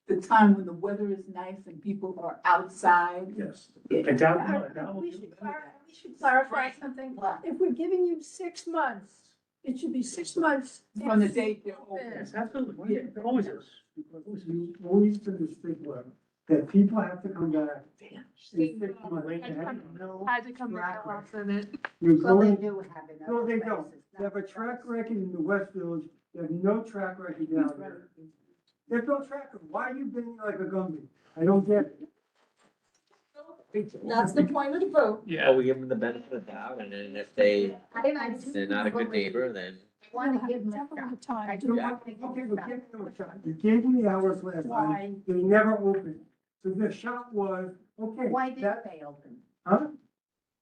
The time when the weather is nice and people are outside. Yes. Yeah. I doubt, no, I doubt. We should clarify something. What? If we're giving you 6 months, it should be 6 months. From the date they're open. Yes, absolutely, yeah, it always is. Because you always do this thing where, that people have to come back. in 6 months. They have no Had to come back last minute. You're Well, they going, do have it. no, they don't. They have a track record in the West Village, they have no track record down there. There's no track record. Why are you being like a Gumby? I don't get it. That's the point of the vote. Well, we give them the benefit of the doubt, and then if they're not a good neighbor. neighbor, then. Want to give them a Several shot. at a time. I do Okay, want to give but them give a shot. them a shot. You gave me the hours last Why? time, they never opened. So the shot was, okay. Why didn't that- they open? Huh?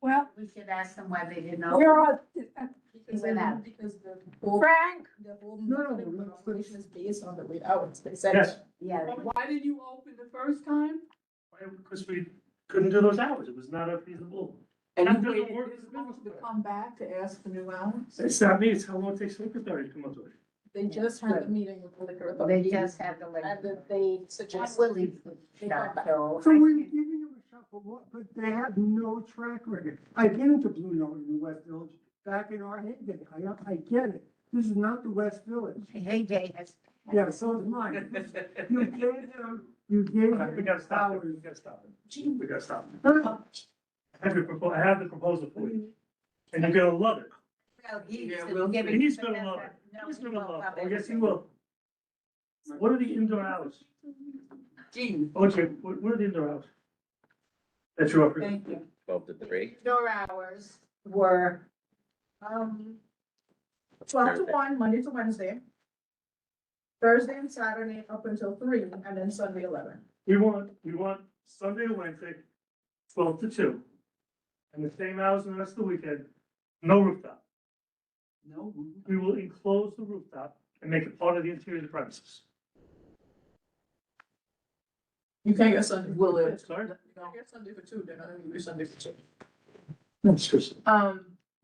Well, We should ask them why they didn't where open. are, Because Went out. because the whole, Frank, the whole No, operation is based on the late hours, they said. Yes, Yeah, Why did you open the first time? because we couldn't do those hours, it was not a feasible. And That you doesn't waited work this as a long business to plan. come back to ask for new hours? It's not me, it's how long it takes the liquor authority to come up with it. They just had a meeting with the liquor they authority. just had the And like. that they I'm suggested. willing to shot, so. So we're giving them a shot for what? But they have no track record. I've been into Blue Note in the West Village back in our heyday. I get it. This is not the West Village. Hey, Jay has. Yeah, so is mine. You gave them, you gave All right, we them gotta stop it, hours. we gotta stop it. We gotta stop it. I have the proposal for you, and you're gonna love it. Well, he's Yeah, giving. He's gonna love it. No, He's he gonna won't love it. love Oh, yes, he everything. will. What are the indoor hours? Gee, Okay, what are the indoor hours? That you're offering? thank you. 12 to 3. Indoor hours were, 12 to 1, Monday to Wednesday. Thursday and Saturday up until 3, and then Sunday 11. We want Sunday to Wednesday, 12 to 2. And the same hours in the rest of the weekend, no rooftop. No. We will enclose the rooftop and make it part of the interior of the premises. You can't get Sunday. Will it? Sorry? You can't get Sunday for 2, they're not gonna give you Sunday for 2. That's just.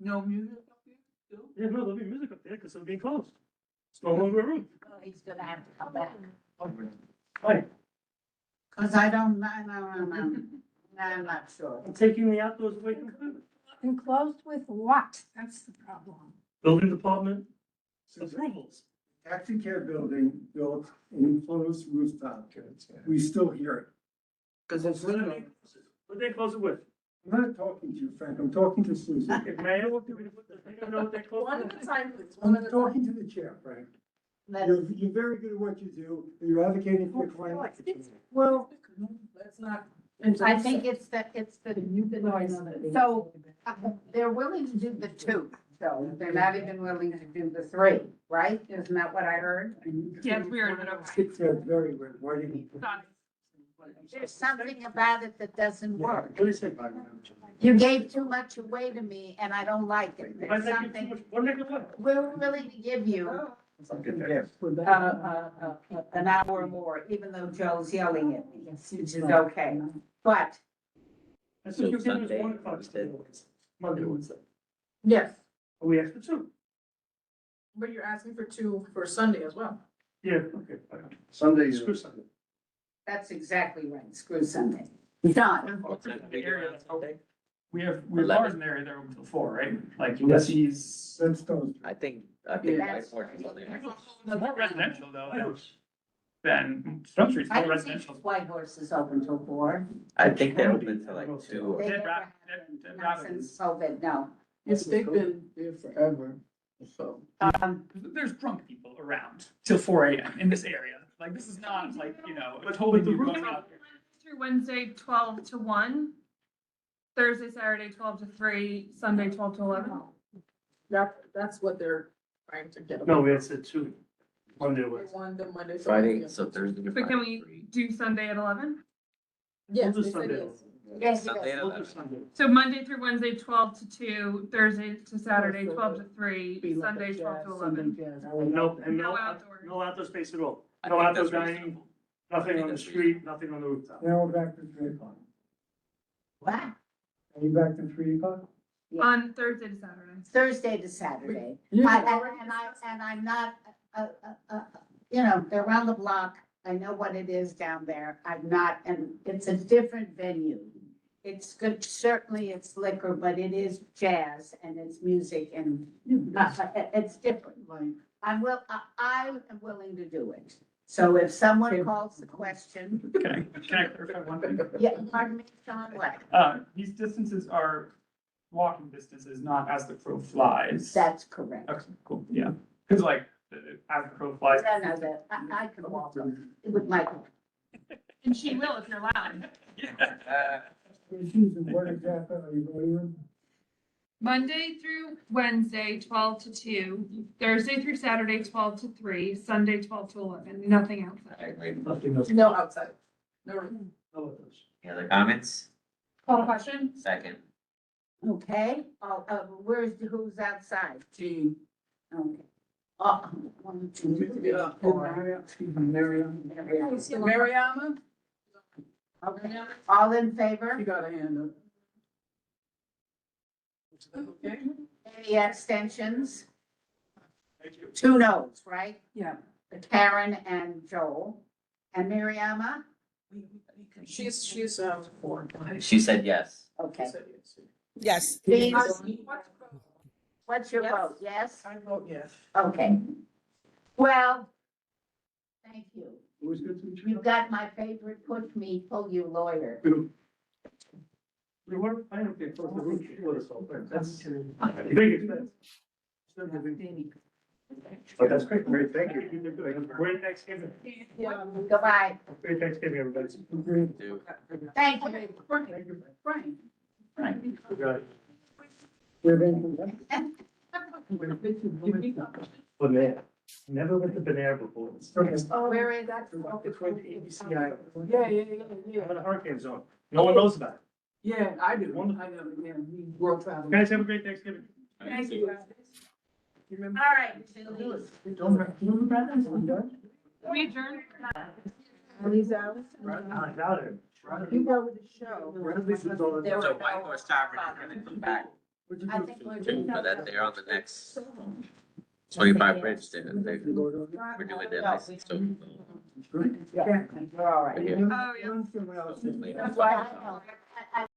No music up here still? Yeah, no, there'll be music up there because it'll be enclosed. It's no longer a room. oh, he's gonna have to come back. Right, Cause I don't, I'm not sure. I'm taking the outdoors away completely. enclosed with what? That's the problem. Building department, approvals. Taxi cab building built an enclosed rooftop. We still hear it. Cause it's What little. they close it with? I'm not talking to you, Frank, I'm talking to Susan. Okay, Mayor, they don't know what they close One it at with? a time, please. I'm talking to the chair, Frank. Let's- You're very good at what you do, and you're advocating for your client. Well, let's not. I think it's the, so they're willing to do the two, so they're not even willing to do the three, right? Isn't that what I heard? Yeah, it's weird, but okay. It's very weird, why do you? Got it. There's something about it that doesn't work. What do you say? You gave too much away to me and I don't like it. Why There's they give too something, much- what do they give away? we're willing to give you an hour more, even though Joe's yelling at me, which is okay. But I So said you're giving us Sunday 1 o'clock. instead. Monday, Wednesday. Yes, We asked for 2. but you're asking for 2 for Sunday as well. Yeah, okay. Sunday Screw Sunday. that's exactly right, screw Sunday. Done. What's that The figure area on that's open. Sunday? We have 11. bars in the area that are open till 4, right? Like Ulysses. That's Stone Street. I think That's- White Horse is on there. It's more residential though than Stone Street's I more don't think residential. White Horse is open till 4. I think they're open till like 2. They Dead never Rabbit, have, Dead not Rabbit since is- COVID, no. Yes, they've been there forever, so. There's drunk people around till 4 AM in this area. Like, this is not like, you know, But totally the new roof- going out there. Through Wednesday, 12 to 1, Thursday, Saturday, 12 to 3, Sunday, 12 to 11. That's what they're trying to get. No, we had said 2. Monday, They Wednesday. want the Monday. to Friday, Wednesday. so Thursday to But can Friday. we do Sunday at 11? Yes, We'll they do said Sunday. yes. Yes, Sunday yes. at We'll do 11. Sunday. So Monday through Wednesday, 12 to 2, Thursday to Saturday, 12 to 3, Be like a Sunday, 12 to jazz, Sunday 11. jazz. No, and No no, outdoor. no outdoor space at all. I No think outdoor that's dining, reasonable. nothing think on the that's street, nothing on the rooftop. Now we're back to 3 o'clock. What? Are you back to 3 o'clock? Yeah. On Thursday to Saturday. Thursday to Saturday. Yeah. And I'm not, you know, they're around the block. I know what it is down there. I'm not, and it's a different venue. It's good, certainly it's liquor, but it is jazz and it's music and it's different. I am willing to do it. So if someone calls the question, Can I clarify one thing? yeah, pardon me, Sean, what? These distances are walking distances, not as the crow flies. That's correct. Okay, cool, yeah. Cause like, as the crow flies. No, no, that, I can walk them with my, And she will if you're loud. Susan, what exactly are you going with? Monday through Wednesday, 12 to 2, Thursday through Saturday, 12 to 3, Sunday, 12 to 11, nothing else. I agree. Nothing else. No outside. No. No others. Any other comments? Call the question? Second. okay, who's outside? Gee. Okay. 1, 2, 3, Yeah, 4. excuse me, Miriam. Mariama? Okay. All in favor? You got a hand up. Okay. Any abstentions? 2 noes, right? Yeah. Karen and Joel. And Miriama? She's, for. She said yes. Okay. Yes. Steve, what's your vote? Yes? I vote yes. Okay. Well, thank you. It was good to meet You got my favorite pull you lawyer. We were planning to get close to the roof for this whole thing. That's a big expense. But that's great. Great, thank you. Great Thanksgiving. Goodbye. Great Thanksgiving, everybody. Do. Thank you. Frank. Frank. We got it. Banana. Never went to Banana before. Oh, where is that? It's right to ABC Island. Yeah. I'm in a hurricane zone. No one knows about it. Yeah, I do. Wonderful. I know, yeah, we world travel. Guys, have a great Thanksgiving. Thank you. All right. We adjourn? Elise Alice? I got it. You go with the show. So White Horse Tavern is gonna come back I think we're too, but that they're on the next 25 bridge, we're doing their license, so. Yeah, we're all right. Right here. Oh, yeah. Later. That's why I know.